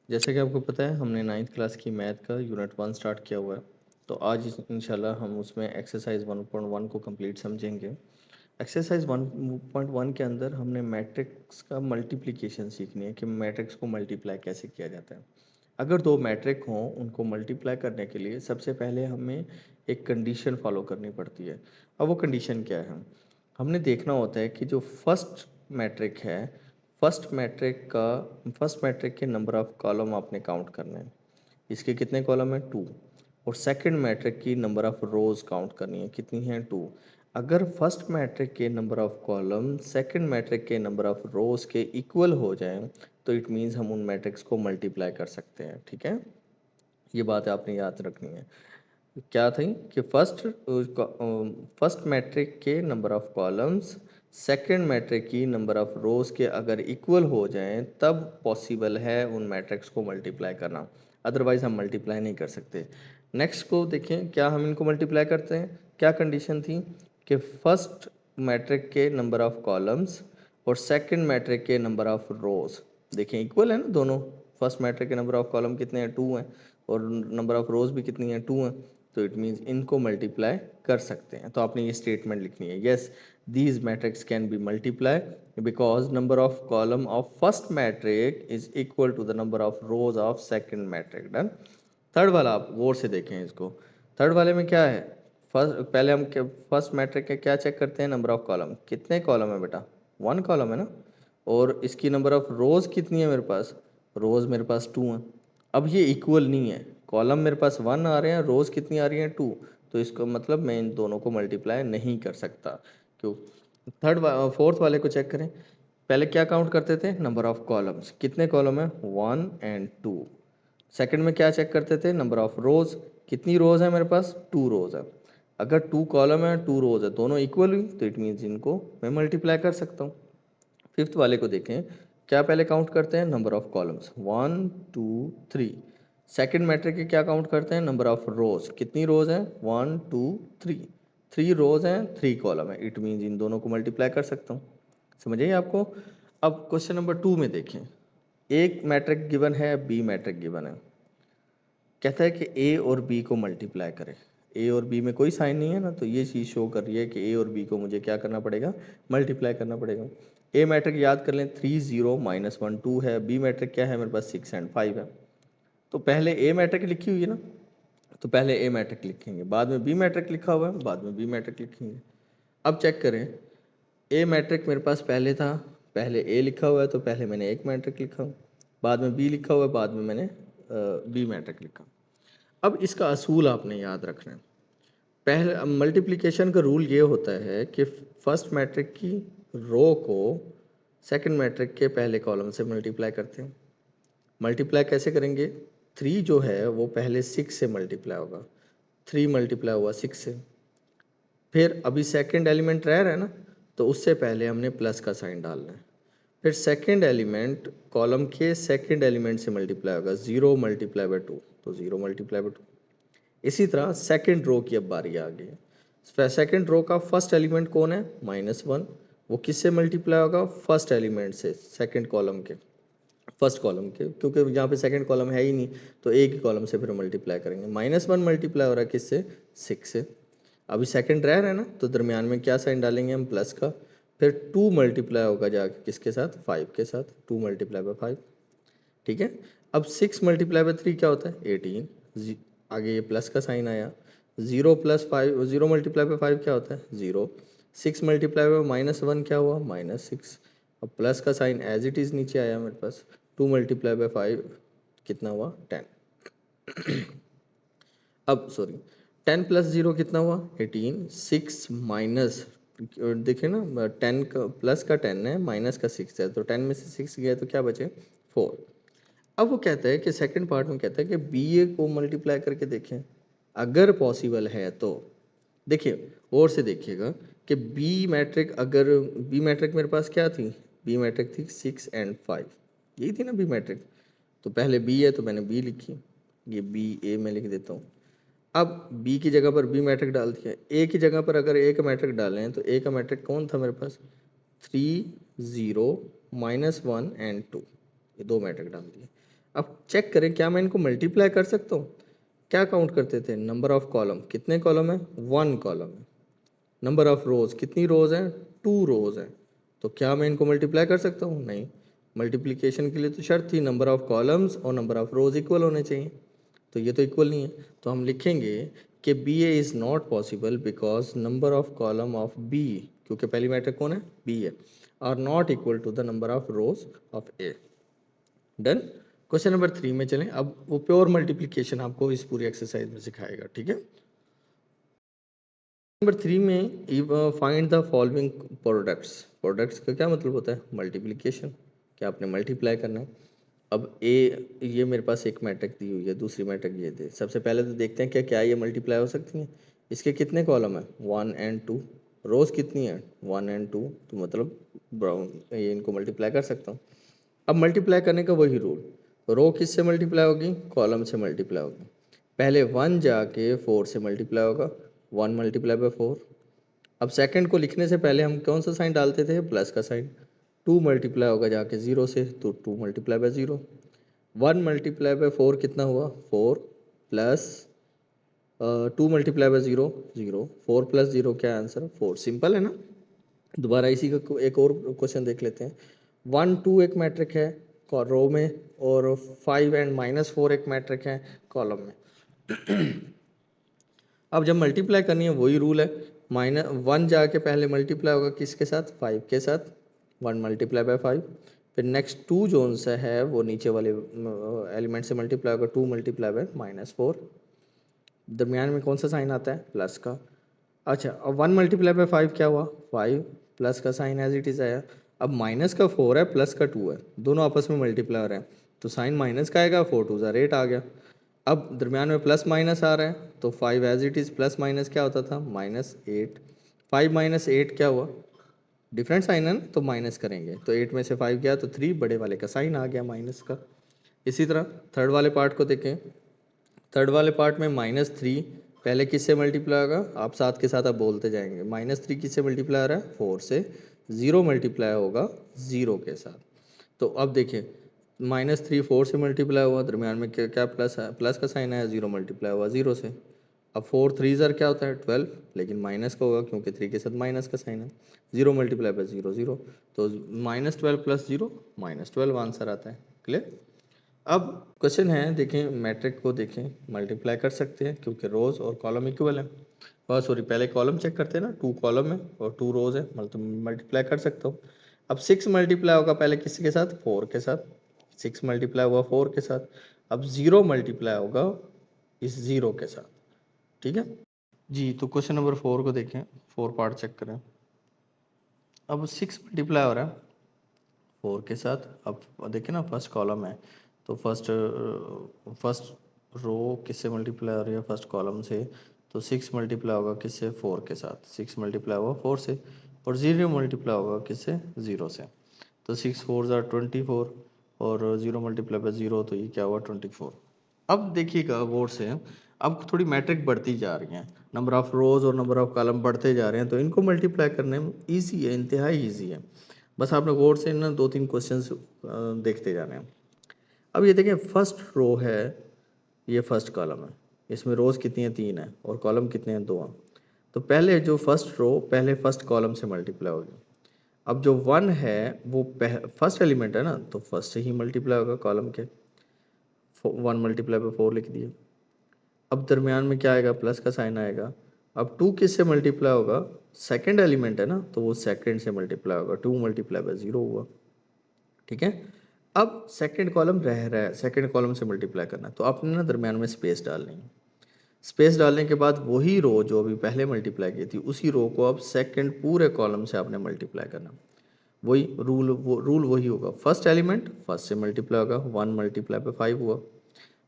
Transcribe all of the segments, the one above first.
जैसे कि आपको पता है हमने 9th क्लास की मैथ का यूनिट 1 स्टार्ट किया हुआ है। तो आज इंशाल्लाह हम उसमें एक्सरसाइज 1.1 को कंप्लीट समझेंगे। एक्सरसाइज 1.1 के अंदर हमने मैट्रिक्स का मल्टीप्लिकेशन सीखनी है कि मैट्रिक्स को मल्टीप्लाई कैसे किया जाता है। अगर दो मैट्रिक हों उनको मल्टीप्लाई करने के लिए सबसे पहले हमें एक कंडीशन फॉलो करनी पड़ती है। अब वो कंडीशन क्या है? हमने देखना होता है कि जो फर्स्ट मैट्रिक है, फर्स्ट मैट्रिक के नंबर ऑफ कॉलम आपने काउंट करने हैं। इसके कितने कॉलम है? 2। और सेकंड मैट्रिक की नंबर ऑफ रोज काउंट करनी है, कितनी है? 2। अगर फर्स्ट मैट्रिक के number of column second matrix के नंबर ऑफ रोज के इक्वल हो जाएं तो इट मीन्स हम उन मैट्रिक्स को मल्टीप्लाई कर सकते हैं। ठीक है, ये बात आपने याद रखनी है। क्या थी कि फर्स्ट मैट्रिक के number of columns second matrix की नंबर ऑफ रोज के अगर इक्वल हो जाएं तब पॉसिबल है उन मैट्रिक्स को मल्टीप्लाई करना, अदरवाइज हम मल्टीप्लाई नहीं कर सकते। नेक्स्ट को देखें, क्या हम इनको मल्टीप्लाई करते हैं? क्या कंडीशन थी कि फर्स्ट मैट्रिक के नंबर ऑफ कॉलम्स और सेकंड मैट्रिक के नंबर ऑफ रोज देखें इक्वल है ना दोनों। फर्स्ट मैट्रिक के नंबर ऑफ कॉलम कितने हैं? 2 हैं। और नंबर ऑफ रोज भी कितनी है? 2 हैं। तो इट मीन्स इनको मल्टीप्लाई कर सकते हैं। तो आपने ये स्टेटमेंट लिखनी है, yes these matrix can be multiply because number of column of first matrix is equal to the number of rows of second matrix. Done. Third वाला आप गौर से देखें इसको। थर्ड वाले में क्या है? पहले हम फर्स्ट मैट्रिक के क्या चेक करते हैं? Number of column. कितने कॉलम है बेटा? 1 कॉलम है ना। और इसकी नंबर ऑफ रोज कितनी है मेरे पास? रोज मेरे पास 2 है। अब ये इक्वल नहीं है, कॉलम मेरे पास 1 आ रहे हैं, रोज कितनी आ रही हैं? 2। तो इसका मतलब मैं इन दोनों को मल्टीप्लाई नहीं कर सकता। क्यों? फोर्थ वाले को चेक करें। पहले क्या काउंट करते थे? Number of columns. कितने कॉलम है? 1 एंड 2। सेकंड में क्या चेक करते थे? Number of rows. कितनी रोज है मेरे पास? 2 रोज है। अगर 2 कॉलम है 2 रोज है, दोनों इक्वल हुई तो इट मीन्स इनको मैं मल्टीप्लाई कर सकता हूँ। फिफ्थ वाले को देखें, क्या पहले काउंट करते हैं? Number of columns 1 2 3। Second matrix के क्या काउंट करते हैं? Number of rows. कितनी रोज हैं? 1 2 3। 3 रोज हैं, 3 कॉलम है, इट मीन्स इन दोनों को मल्टीप्लाई कर सकता हूँ। समझ आइए आपको। अब क्वेश्चन नंबर 2 में देखें, एक मैट्रिक गिवन है, बी मैट्रिक गिवन है। कहता है कि ए और बी को मल्टीप्लाई करें। ए और बी में कोई साइन नहीं है ना, तो ये चीज़ शो कर रही है कि ए और बी को मुझे क्या करना पड़ेगा? मल्टीप्लाई करना पड़ेगा। ए मैट्रिक याद कर लें, 3 0 -1 2 है। बी मैट्रिक क्या है मेरे पास? 6 एंड 5 है। तो पहले ए मैट्रिक लिखी हुई है ना, तो पहले ए मैट्रिक लिखेंगे, बाद में बी मैट्रिक लिखा हुआ है, बाद में बी मैट्रिक लिखेंगे। अब चेक करें, ए मैट्रिक मेरे पास पहले था, पहले ए लिखा हुआ है तो पहले मैंने एक मैट्रिक लिखा, बाद में बी लिखा हुआ है, बाद में मैंने बी मैट्रिक लिखा। अब इसका असूल आपने याद रखना है। पहले मल्टीप्लिकेशन का रूल ये होता है कि फर्स्ट मैट्रिक की रो को सेकंड मैट्रिक के पहले कॉलम से मल्टीप्लाई करते हैं। मल्टीप्लाई कैसे करेंगे? 3 जो है वो पहले 6 से मल्टीप्लाई होगा। 3 मल्टीप्लाई हुआ 6 से। फिर अभी सेकंड एलिमेंट रह रहा है ना, तो उससे पहले हमने प्लस का साइन डालना है। फिर सेकंड एलिमेंट कॉलम के सेकंड एलिमेंट से मल्टीप्लाई होगा, 0 मल्टीप्लाई बाय 2, तो 0 मल्टीप्लाई बाय 2। इसी तरह सेकंड रो की अब बारी आ गई है। सेकंड रो का फर्स्ट एलिमेंट कौन है? -1। वो किससे मल्टीप्लाई होगा? फर्स्ट एलिमेंट से, सेकंड कॉलम के, फर्स्ट कॉलम के, क्योंकि यहाँ पे सेकंड कॉलम है ही नहीं, तो एक ही कॉलम से फिर मल्टीप्लाई करेंगे। -1 मल्टीप्लाई हो रहा है किससे? 6 से। अभी सेकंड रह रहा है ना, तो दरमियान में क्या साइन डालेंगे हम? प्लस का। फिर 2 मल्टीप्लाई होगा जाके किसके साथ? 5 के साथ। 2 मल्टीप्लाई बाय 5। ठीक है। अब 6 मल्टीप्लाई बाय 3 क्या होता है? 18। आगे ये प्लस का साइन आया। 0 + 5, 0 मल्टीप्लाई बाय 5 क्या होता है? 0। 6 मल्टीप्लाई बाय -1 क्या हुआ? -6। अब प्लस का साइन एज इट इज़ नीचे आया मेरे पास। 2 मल्टीप्लाई बाय 5 कितना हुआ? 10। अब सॉरी, 10 + 0 कितना हुआ? 18। 6 माइनस, देखिए ना, 10 का प्लस का 10 है, माइनस का 6 है, तो 10 में से 6 गया तो क्या बचे? 4। अब वो कहता है कि सेकंड पार्ट में कहता है कि बी ए को मल्टीप्लाई करके देखें, अगर पॉसिबल है तो। देखिए और से देखिएगा कि बी मैट्रिक, अगर बी मैट्रिक मेरे पास क्या थी? बी मैट्रिक थी 6 एंड 5, यही थी ना बी मैट्रिक। तो पहले बी है तो मैंने बी लिखी, ये बी ए में लिख देता हूँ। अब बी की जगह पर बी मैट्रिक डाल दिया, ए की जगह पर अगर ए का मैट्रिक डालें तो ए का मैट्रिक कौन था मेरे पास? 3 0 -1 एंड 2, ये दो मैट्रिक डाल दिए। अब चेक करें क्या मैं इनको मल्टीप्लाई कर सकता हूँ। क्या काउंट करते थे, नंबर ऑफ कॉलम, कितने कॉलम है, 1 कॉलम है। नंबर ऑफ रोज, कितनी रोज हैं, 2 रोज हैं। तो क्या मैं इनको मल्टीप्लाई कर सकता हूँ, नहीं। मल्टीप्लिकेशन के लिए तो शर्त थी नंबर ऑफ कॉलम्स और नंबर ऑफ रोज इक्वल होने चाहिए, तो ये तो इक्वल नहीं है। तो हम लिखेंगे कि B A is not possible because number of column of B, क्योंकि पहली मैट्रिक कौन है, बी है, are not equal to the number of rows of A. Done. Question number 3 में चलें। अब वो प्योर मल्टीप्लिकेशन आपको इस पूरी एक्सरसाइज में सिखाएगा, ठीक है। नंबर 3 में find the following products. Products का क्या मतलब होता है, मल्टीप्लिकेशन, क्या आपने मल्टीप्लाई करना है। अब ए, ये मेरे पास एक मैट्रिक दी हुई है, दूसरी मैट्रिक ये दे। सबसे पहले तो देखते हैं क्या क्या ये मल्टीप्लाई हो सकती हैं। इसके कितने कॉलम है, 1 एंड 2। रोज कितनी है, 1 एंड 2, तो मतलब ब्राउन ये इनको मल्टीप्लाई कर सकता हूँ। अब मल्टीप्लाई करने का वही रूल, रो किससे मल्टीप्लाई होगी, कॉलम से मल्टीप्लाई होगी। पहले 1 जाके 4 से मल्टीप्लाई होगा, 1 मल्टीप्लाई बाय 4। अब सेकंड को लिखने से पहले हम कौन सा साइन डालते थे, प्लस का साइन। 2 मल्टीप्लाई होगा जाके 0 से, तो 2 मल्टीप्लाई बाय 0। 1 मल्टीप्लाई बाय 4 कितना हुआ, 4 प्लस 2 मल्टीप्लाई बाय 0, 0। 4 प्लस 0 क्या आंसर, 4। सिंपल है ना। दोबारा इसी का एक और क्वेश्चन देख लेते हैं। 1 2 एक मैट्रिक है रो में, और 5 एंड -4 एक मैट्रिक है कॉलम में। अब जब मल्टीप्लाई करनी है वही रूल है, -1 जाके पहले मल्टीप्लाई होगा किसके साथ, 5 के साथ, 1 मल्टीप्लाई बाय 5। फिर नेक्स्ट 2 जोन सा है वो नीचे वाले एलिमेंट से मल्टीप्लाई होगा, 2 मल्टीप्लाई बाय -4। दरमियान में कौन सा साइन आता है, प्लस का। अच्छा, अब 1 मल्टीप्लाई बाय 5 क्या हुआ, 5, प्लस का साइन एज इट इज़ आया। अब माइनस का 4 है, प्लस का 2 है, दोनों आपस में मल्टीप्लाई हो रहे हैं, तो साइन माइनस का आएगा, 4 2 ज़ा 8 आ गया। अब दरमियान में प्लस माइनस आ रहा है, तो 5 as it is, plus minus क्या होता था, -8। 5 -8 क्या हुआ, डिफरेंट साइन है ना, तो माइनस करेंगे, तो 8 में से 5 गया तो 3, बड़े वाले का साइन आ गया माइनस का। इसी तरह थर्ड वाले पार्ट को देखें। थर्ड वाले पार्ट में -3 पहले किससे मल्टीप्लाई होगा, आप साथ के साथ आप बोलते जाएंगे। -3 किससे मल्टीप्लाई हो रहा है, 4 से। 0 मल्टीप्लाई होगा 0 के साथ। तो अब देखिए, -3 4 से मल्टीप्लाई हुआ, दरमियान में क्या क्या प्लस है, प्लस का साइन आया, 0 मल्टीप्लाई हुआ 0 से। अब 4 3 ज़र क्या होता है, 12, लेकिन माइनस का होगा क्योंकि 3 के साथ माइनस का साइन है। 0 मल्टीप्लाई बाय 0 0, तो -12 प्लस 0 -12 आंसर आता है। क्लियर। अब क्वेश्चन है, देखें मैट्रिक को देखें, मल्टीप्लाई कर सकते हैं क्योंकि रोज और कॉलम इक्वल है। और सॉरी, पहले कॉलम चेक करते हैं ना, 2 कॉलम है और 2 रोज है, मतलब मल्टीप्लाई कर सकता हूँ। अब 6 मल्टीप्लाई होगा पहले किसके साथ, 4 के साथ। 6 मल्टीप्लाई हुआ 4 के साथ। अब 0 मल्टीप्लाई होगा इस 0 के साथ, ठीक है जी। तो क्वेश्चन नंबर 4 को देखें, 4 पार्ट चेक करें। अब 6 मल्टीप्लाई हो रहा है 4 के साथ। अब देखिए ना, फर्स्ट कॉलम है, तो फर्स्ट रो किससे मल्टीप्लाई हो रही है, फर्स्ट कॉलम से। तो 6 मल्टीप्लाई होगा किससे, 4 के साथ। 6 मल्टीप्लाई होगा 4 से, और 0 मल्टीप्लाई होगा किससे, 0 से। तो 6 4 ज़ार 24, और 0 मल्टीप्लाई बाय 0, तो ये क्या हुआ, 24। अब देखिएगा गौर से, अब थोड़ी मैट्रिक बढ़ती जा रही है, नंबर ऑफ रोज और नंबर ऑफ कॉलम बढ़ते जा रहे हैं, तो इनको मल्टीप्लाई करने में ईजी है, इंतहाई ईजी है। बस आपने गौर से ना 2 3 क्वेश्चंस देखते जाने हैं। अब ये देखें, फर्स्ट रो है, ये फर्स्ट कॉलम है, इसमें रोज कितनी है, 3 है, और कॉलम कितने हैं, 2 हैं। तो पहले जो फर्स्ट रो पहले फर्स्ट कॉलम से मल्टीप्लाई होगी। अब जो 1 है वो फर्स्ट एलिमेंट है ना, तो फर्स्ट से ही मल्टीप्लाई होगा कॉलम के। 1 मल्टीप्लाई बाय 4 लिख दिए। अब दरमियान में क्या आएगा, प्लस का साइन आएगा। अब 2 किससे मल्टीप्लाई होगा, सेकंड एलिमेंट है ना, तो वो सेकंड से मल्टीप्लाई होगा, 2 मल्टीप्लाई बाय 0 हुआ, ठीक है। अब सेकंड कॉलम रह रहा है, सेकंड कॉलम से मल्टीप्लाई करना है, तो आपने ना दरमियान में स्पेस डालनी है। स्पेस डालने के बाद वही रो जो अभी पहले मल्टीप्लाई की थी, उसी रो को अब सेकंड पूरे कॉलम से आपने मल्टीप्लाई करना। वही रूल, वो रूल वही होगा, फर्स्ट एलिमेंट फर्स्ट से मल्टीप्लाई होगा, 1 मल्टीप्लाई बाय 5 हुआ।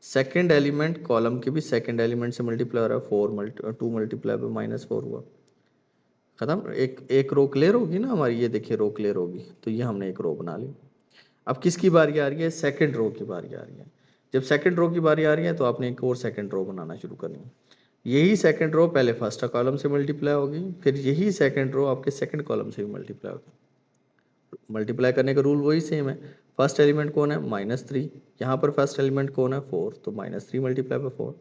सेकंड एलिमेंट कॉलम के भी सेकंड एलिमेंट से मल्टीप्लाई हो रहा है, 2 मल्टीप्लाई बाय -4 हुआ। खत्म। एक रो क्लियर होगी ना हमारी, ये देखिए रो क्लियर होगी, तो ये हमने एक रो बना ली। अब किसकी बारी आ रही है, सेकंड रो की बारी आ रही है। जब सेकंड रो की बारी आ रही है, तो आपने एक और सेकंड रो बनाना शुरू करनी है। यही सेकंड रो पहले फर्स्ट कॉलम से मल्टीप्लाई होगी, फिर यही सेकंड रो आपके सेकंड कॉलम से भी मल्टीप्लाई होगी। मल्टीप्लाई करने का रूल वही सेम है, फर्स्ट एलिमेंट कौन है -3, यहाँ पर फर्स्ट एलिमेंट कौन है 4, तो -3 मल्टीप्लाई बाय 4।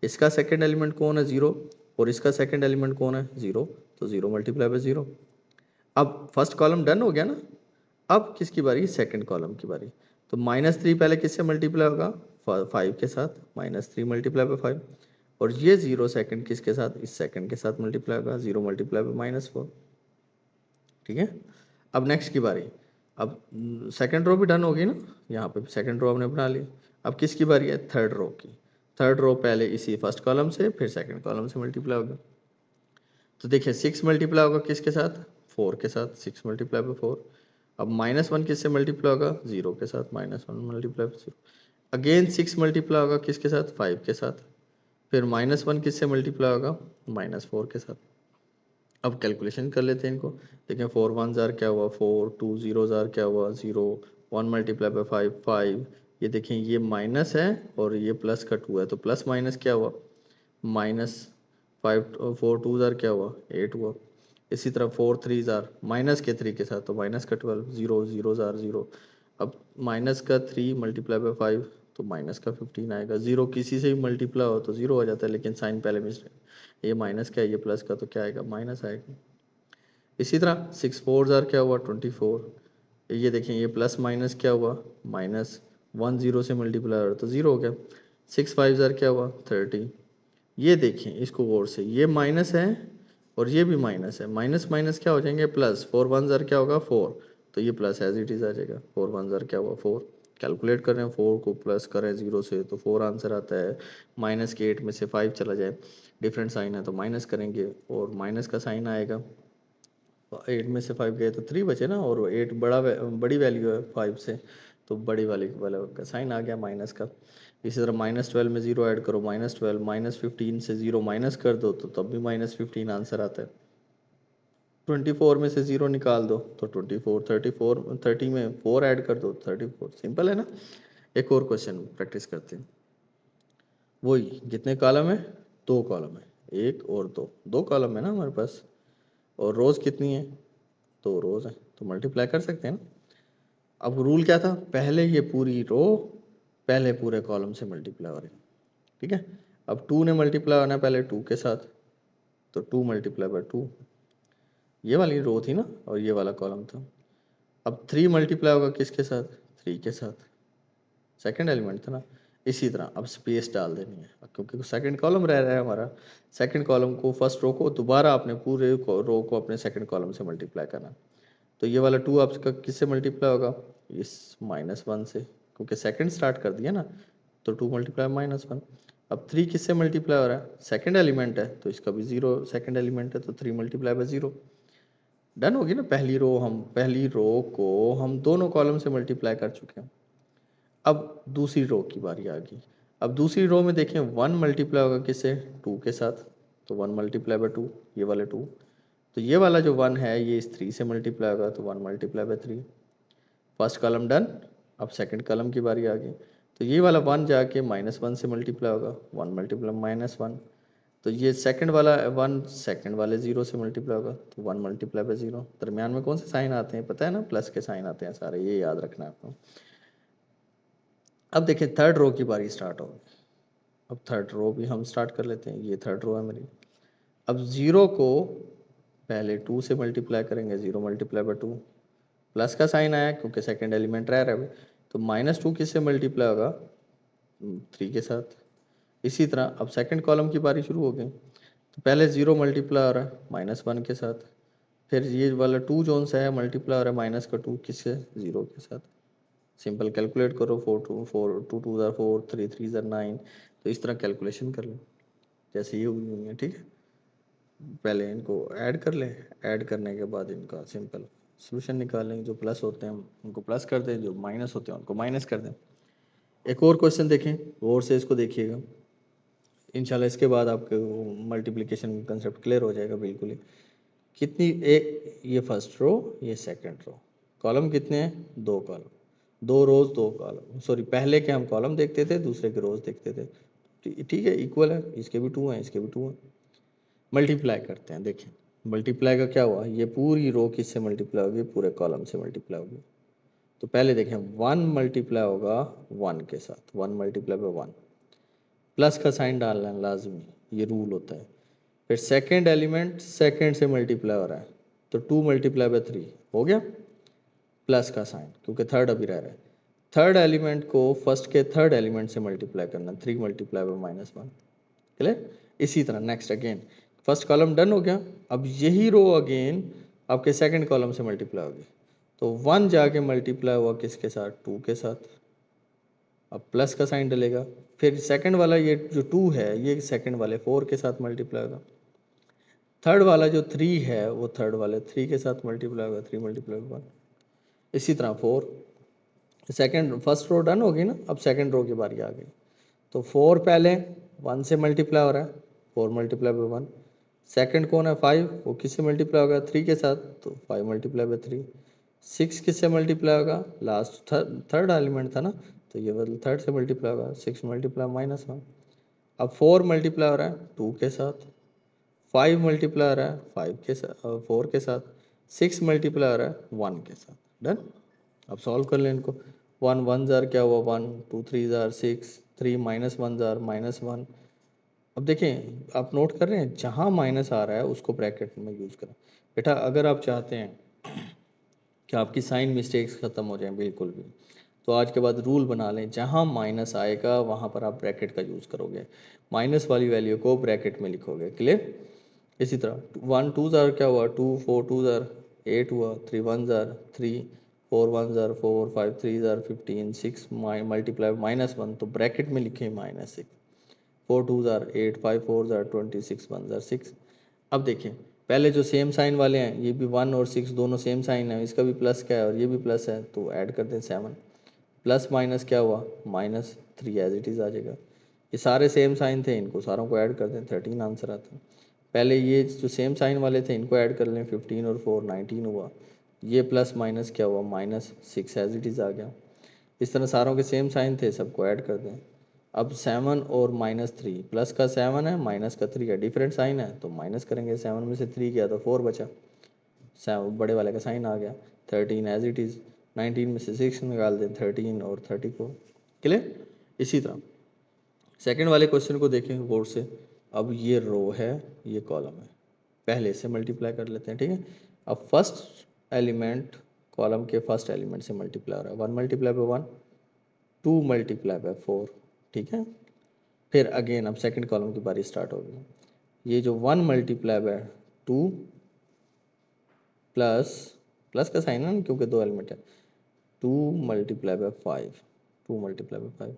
इसका सेकंड एलिमेंट कौन है 0 और इसका सेकंड एलिमेंट कौन है 0, तो 0 मल्टीप्लाई बाय 0। अब फर्स्ट कॉलम डन हो गया ना। अब किसकी बारी, सेकंड कॉलम की बारी। तो -3 पहले किससे मल्टीप्लाई होगा 5 के साथ, -3 मल्टीप्लाई बाय 5। और ये 0 सेकंड किसके साथ, इस सेकंड के साथ मल्टीप्लाई होगा, 0 मल्टीप्लाई बाय -4। ठीक है। अब नेक्स्ट की बारी। अब सेकंड रो भी डन होगी ना, यहाँ पे सेकंड रो हमने बना ली। अब किसकी बारी है, थर्ड रो की। थर्ड रो पहले इसी फर्स्ट कॉलम से फिर सेकंड कॉलम से मल्टीप्लाई होगा। तो देखिए 6 मल्टीप्लाई होगा किसके साथ, 4 के साथ, 6 मल्टीप्लाई बाय 4। अब -1 किससे मल्टीप्लाई होगा, 0 के साथ, -1 मल्टीप्लाई बाय 0। अगेन 6 मल्टीप्लाई होगा किसके साथ, 5 के साथ। फिर -1 किससे मल्टीप्लाई होगा, -4 के साथ। अब कैलकुलेशन कर लेते हैं इनको। देखें 4 1 जार क्या हुआ 4, 2 0 जार क्या हुआ 0, 1 मल्टीप्लाई बाय 5 5। ये देखें ये माइनस है और ये प्लस का 2 है, तो प्लस माइनस क्या हुआ, -5, 4 2 जार क्या हुआ 8 हुआ। इसी तरह 4 3 जार माइनस के 3 के साथ, तो माइनस का 12, 0 0 जार 0। अब माइनस का 3 मल्टीप्लाई बाय 5, तो माइनस का 15 आएगा। 0 किसी से भी मल्टीप्लाई हो तो 0 हो जाता है, लेकिन साइन पहले मिस्टेक, ये माइनस का है ये प्लस का, तो क्या आएगा, माइनस आएगा। इसी तरह 6 4 जार क्या हुआ 24। ये देखें ये प्लस माइनस क्या हुआ, -1 0 से मल्टीप्लाई हो रहा तो 0 हो गया। 6 5 जार क्या हुआ 30। ये देखें इसको गौर से, ये माइनस है और ये भी माइनस है, माइनस माइनस क्या हो जाएंगे प्लस। 4 1 जार क्या होगा 4, तो ये प्लस एज इट इज आ जाएगा। 4 1 जार क्या हुआ 4। कैलकुलेट कर रहे हैं 4 को प्लस करें 0 से तो 4 आंसर आता है। माइनस के 8 में से 5 चला जाए, डिफरेंट साइन है तो माइनस करेंगे और माइनस का साइन आएगा। 8 में से 5 गए तो 3 बचे ना, और 8 बड़ी वैल्यू है 5 से, तो बड़ी वाली वाला का साइन आ गया माइनस का। इसी तरह -12 में 0 ऐड करो -12, -15 से 0 माइनस कर दो तो तब भी -15 आंसर आता है। 24 में से 0 निकाल दो तो 24, 34 30 में 4 ऐड कर दो 34। सिंपल है ना। एक और क्वेश्चन प्रैक्टिस करते हैं। वही कितने कॉलम है, 2 कॉलम है, 1 और 2, 2 कॉलम है ना हमारे पास। और रोज कितनी है, 2 रोज है, तो मल्टीप्लाई कर सकते हैं ना। अब रूल क्या था, पहले ये पूरी रो पहले पूरे कॉलम से मल्टीप्लाई हो रही है। ठीक है। अब 2 ने मल्टीप्लाई होना है पहले 2 के साथ, तो 2 मल्टीप्लाई बाय 2, ये वाली रो थी ना और ये वाला कॉलम था। अब 3 मल्टीप्लाई होगा किसके साथ, 3 के साथ, सेकंड एलिमेंट था ना। इसी तरह अब स्पेस डाल देनी है, क्योंकि सेकंड कॉलम रह रहा है हमारा। सेकंड कॉलम को फर्स्ट रो को दोबारा अपने पूरे रो को अपने सेकंड कॉलम से मल्टीप्लाई करना। तो ये वाला 2 आपका किससे मल्टीप्लाई होगा, इस -1 से, क्योंकि सेकंड स्टार्ट कर दिया ना, तो 2 मल्टीप्लाई -1। अब 3 किससे मल्टीप्लाई हो रहा है, सेकंड एलिमेंट है तो इसका भी 0 सेकंड एलिमेंट है, तो 3 मल्टीप्लाई बाय 0। डन होगी ना। पहली रो को हम दोनों कॉलम से मल्टीप्लाई कर चुके हैं। अब दूसरी रो की बारी आ गई। अब दूसरी रो में देखें 1 मल्टीप्लाई होगा किससे, 2 के साथ, तो 1 मल्टीप्लाई बाय 2, ये वाले 2। तो ये वाला जो 1 है ये इस 3 से मल्टीप्लाई होगा, तो 1 multiply by 3। First column done. अब सेकंड कॉलम की बारी आ गई। तो ये वाला 1 जाके -1 से मल्टीप्लाई होगा, 1 मल्टीप्लाई -1। तो ये सेकंड वाला 1 सेकंड वाले 0 से मल्टीप्लाई होगा, तो 1 मल्टीप्लाई बाय 0। दरमियान में कौन से साइन आते हैं पता है ना, प्लस के साइन आते हैं सारे, ये याद रखना है आपको। अब देखिए थर्ड रो की बारी स्टार्ट होगी। अब थर्ड रो भी हम स्टार्ट कर लेते हैं, ये थर्ड रो है मेरी। अब 0 को पहले 2 से मल्टीप्लाई करेंगे, 0 मल्टीप्लाई बाय 2, प्लस का साइन आया क्योंकि सेकंड एलिमेंट रह रहा है, तो -2 किससे मल्टीप्लाई होगा, 3 के साथ। इसी तरह अब सेकंड कॉलम की बारी शुरू हो गई। तो पहले 0 मल्टीप्लाई हो रहा है -1 के साथ, फिर ये वाला 2 जोन सा है मल्टीप्लाई हो रहा है माइनस का 2 किससे, 0 के साथ। सिंपल कैलकुलेट करो, 4 2 ज़ार 4, 3 3 ज़ार 9। तो इस तरह कैलकुलेशन कर लो जैसे ये हुई है। ठीक है। पहले इनको ऐड कर लें, ऐड करने के बाद इनका सिंपल सोल्यूशन निकाल लेंगे। जो प्लस होते हैं उनको प्लस कर दें, जो माइनस होते हैं उनको माइनस कर दें। एक और क्वेश्चन देखें, गौर से इसको देखिएगा। इंशाल्लाह इसके बाद आपके मल्टीप्लिकेशन कंसेप्ट क्लियर हो जाएगा बिल्कुल ही। कितनी, एक ये फर्स्ट रो ये सेकंड रो, कॉलम कितने हैं, 2 कॉलम, 2 रोज 2 कॉलम, सॉरी पहले के हम कॉलम देखते थे दूसरे के रोज देखते थे। ठीक है, इक्वल है, इसके भी 2 हैं इसके भी 2 हैं। मल्टीप्लाई करते हैं, देखें मल्टीप्लाई का क्या हुआ, ये पूरी रो किससे मल्टीप्लाई होगी, पूरे कॉलम से मल्टीप्लाई होगी। तो पहले देखें 1 मल्टीप्लाई होगा 1 के साथ, 1 मल्टीप्लाई बाय 1, प्लस का साइन डालना है लाजमी, ये रूल होता है। फिर सेकेंड एलिमेंट सेकेंड से मल्टीप्लाई हो रहा है तो 2 मल्टीप्लाई बाय 3 हो गया, प्लस का साइन क्योंकि थर्ड अभी रह रहा है। थर्ड एलिमेंट को फर्स्ट के थर्ड एलिमेंट से मल्टीप्लाई करना, 3 मल्टीप्लाई बाय -1, क्लियर। इसी तरह next again first column done हो गया, अब यही रो अगेन आपके सेकंड कॉलम से मल्टीप्लाई होगी, तो 1 जाके मल्टीप्लाई हुआ किसके साथ, 2 के साथ, अब प्लस का साइन डलेगा। फिर सेकंड वाला ये जो 2 है ये सेकंड वाले 4 के साथ मल्टीप्लाई होगा। थर्ड वाला जो 3 है वो थर्ड वाले 3 के साथ मल्टीप्लाई होगा, 3 मल्टीप्लाई 1। इसी तरह 4, सेकंड फर्स्ट रो डन होगी ना, अब सेकंड रो की बारी आ गई। तो 4 पहले 1 से मल्टीप्लाई हो रहा है, 4 मल्टीप्लाई बाय 1। सेकंड कौन है 5, वो किससे मल्टीप्लाई होगा 3 के साथ, तो 5 मल्टीप्लाई बाय 3। 6 किससे मल्टीप्लाई होगा, लास्ट थर्ड एलिमेंट था ना, तो ये वाला थर्ड से मल्टीप्लाई होगा, 6 मल्टीप्लाई -1। अब 4 मल्टीप्लाई हो रहा है 2 के साथ, 5 मल्टीप्लाई हो रहा है 5 के साथ 4 के साथ, 6 मल्टीप्लाई हो रहा है 1 के साथ, डन। अब सॉल्व कर लें इनको, 1 1 जार क्या हुआ 1, 2 3 जार 6, 3 -1 जार -1। अब देखें आप नोट कर रहे हैं जहाँ माइनस आ रहा है उसको ब्रैकेट में यूज़ करें। बेटा अगर आप चाहते हैं कि आपकी साइन मिस्टेक्स ख़त्म हो जाएं बिल्कुल भी, तो आज के बाद रूल बना लें, जहाँ माइनस आएगा वहाँ पर आप ब्रैकेट का यूज़ करोगे, माइनस वाली वैल्यू को ब्रैकेट में लिखोगे, क्लियर। इसी तरह 1 2 ज़ार क्या हुआ 2, 4 2 ज़ार 8 हुआ, 3 1 ज़ार 3, 4 1 ज़ार 4, 5 3 ज़ार 15, 6 मल्टीप्लाई -1 तो ब्रैकेट में लिखे -6, 4 2 ज़ार 8, 5 4 ज़ार 20, 6 1 ज़ार 6। अब देखिए पहले जो सेम साइन वाले हैं ये भी 1 और 6 दोनों सेम साइन है, इसका भी प्लस क्या है और ये भी प्लस है, तो ऐड कर दें 7, प्लस माइनस क्या हुआ -3 एज इट इज़ आ जाएगा। ये सारे सेम साइन थे, इनको सारों को ऐड कर दें 13 आंसर आता है। पहले ये जो सेम साइन वाले थे इनको ऐड कर लें, 15 और 4 19 हुआ, ये प्लस माइनस क्या हुआ -6 एज इट इज़ आ गया। इस तरह सारों के सेम साइन थे, सबको ऐड कर दें। अब 7 और -3, प्लस का 7 है माइनस का 3 है, डिफरेंट साइन है तो माइनस करेंगे, 7 में से 3 गया तो 4 बचा, 7 बड़े वाले का साइन आ गया, 13 एज इट इज़। 19 में से 6 निकाल दें, 13 और 34, क्लियर। इसी तरह सेकंड वाले क्वेश्चन को देखें गौर से, अब ये रो है ये कॉलम है, पहले से मल्टीप्लाई कर लेते हैं, ठीक है। अब फर्स्ट एलिमेंट कॉलम के फर्स्ट एलिमेंट से मल्टीप्लाई हो रहा है, 1 मल्टीप्लाई बाय 1, 2 मल्टीप्लाई बाय 4, ठीक है। फिर अगेन अब सेकंड कॉलम की बारी स्टार्ट होगी, ये जो 1 मल्टीप्लाई बाय 2 प्लस प्लस का साइन है ना क्योंकि दो एलिमेंट है, 2 मल्टीप्लाई बाय 5, 2 मल्टीप्लाई बाय 5।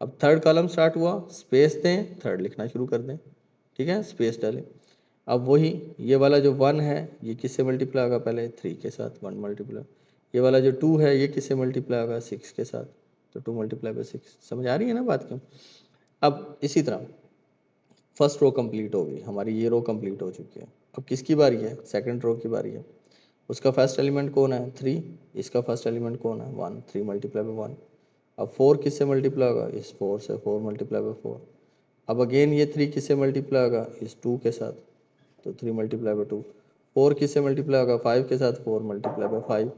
अब थर्ड कॉलम स्टार्ट हुआ, स्पेस दें, थर्ड लिखना शुरू कर दें, ठीक है, स्पेस डालें। अब वही ये वाला जो 1 है ये किससे मल्टीप्लाई होगा, पहले 3 के साथ 1 मल्टीप्लाई, ये वाला जो 2 है ये किससे मल्टीप्लाई होगा 6 के साथ, तो 2 मल्टीप्लाई बाय 6। समझ आ रही है ना बात क्यों। अब इसी तरह फर्स्ट रो कंप्लीट हो गई हमारी, ये रो कंप्लीट हो चुकी है। अब किसकी बारी है, सेकंड रो की बारी है। उसका फर्स्ट एलिमेंट कौन है 3, इसका फर्स्ट एलिमेंट कौन है 1, 3 मल्टीप्लाई बाय 1। अब 4 किससे मल्टीप्लाई होगा, इस 4 से, 4 मल्टीप्लाई बाय 4। अब अगेन ये 3 किससे मल्टीप्लाई होगा, इस 2 के साथ, तो 3 मल्टीप्लाई बाय 2। 4 किससे मल्टीप्लाई होगा 5 के साथ, 4 मल्टीप्लाई बाय 5।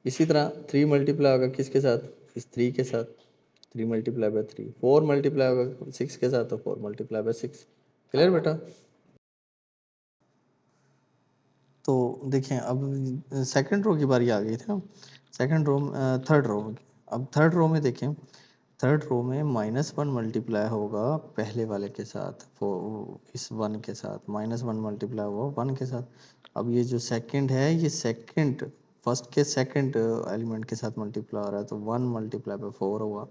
इसी तरह 3 मल्टीप्लाई होगा किसके साथ, इस 3 के साथ, 3 मल्टीप्लाई बाय 3। 4 मल्टीप्लाई होगा 6 के साथ, तो 4 मल्टीप्लाई बाय 6, क्लियर बेटा। तो देखें अब सेकंड रो की बारी आ गई थी ना, सेकंड रो थर्ड रो में, अब थर्ड रो में देखें, थर्ड रो में -1 मल्टीप्लाई होगा पहले वाले के साथ, वो इस 1 के साथ, -1 मल्टीप्लाई हुआ 1 के साथ। अब ये जो सेकंड है ये सेकंड फर्स्ट के सेकंड एलिमेंट के साथ मल्टीप्लाई हो रहा है, तो 1 मल्टीप्लाई बाय 4 हुआ।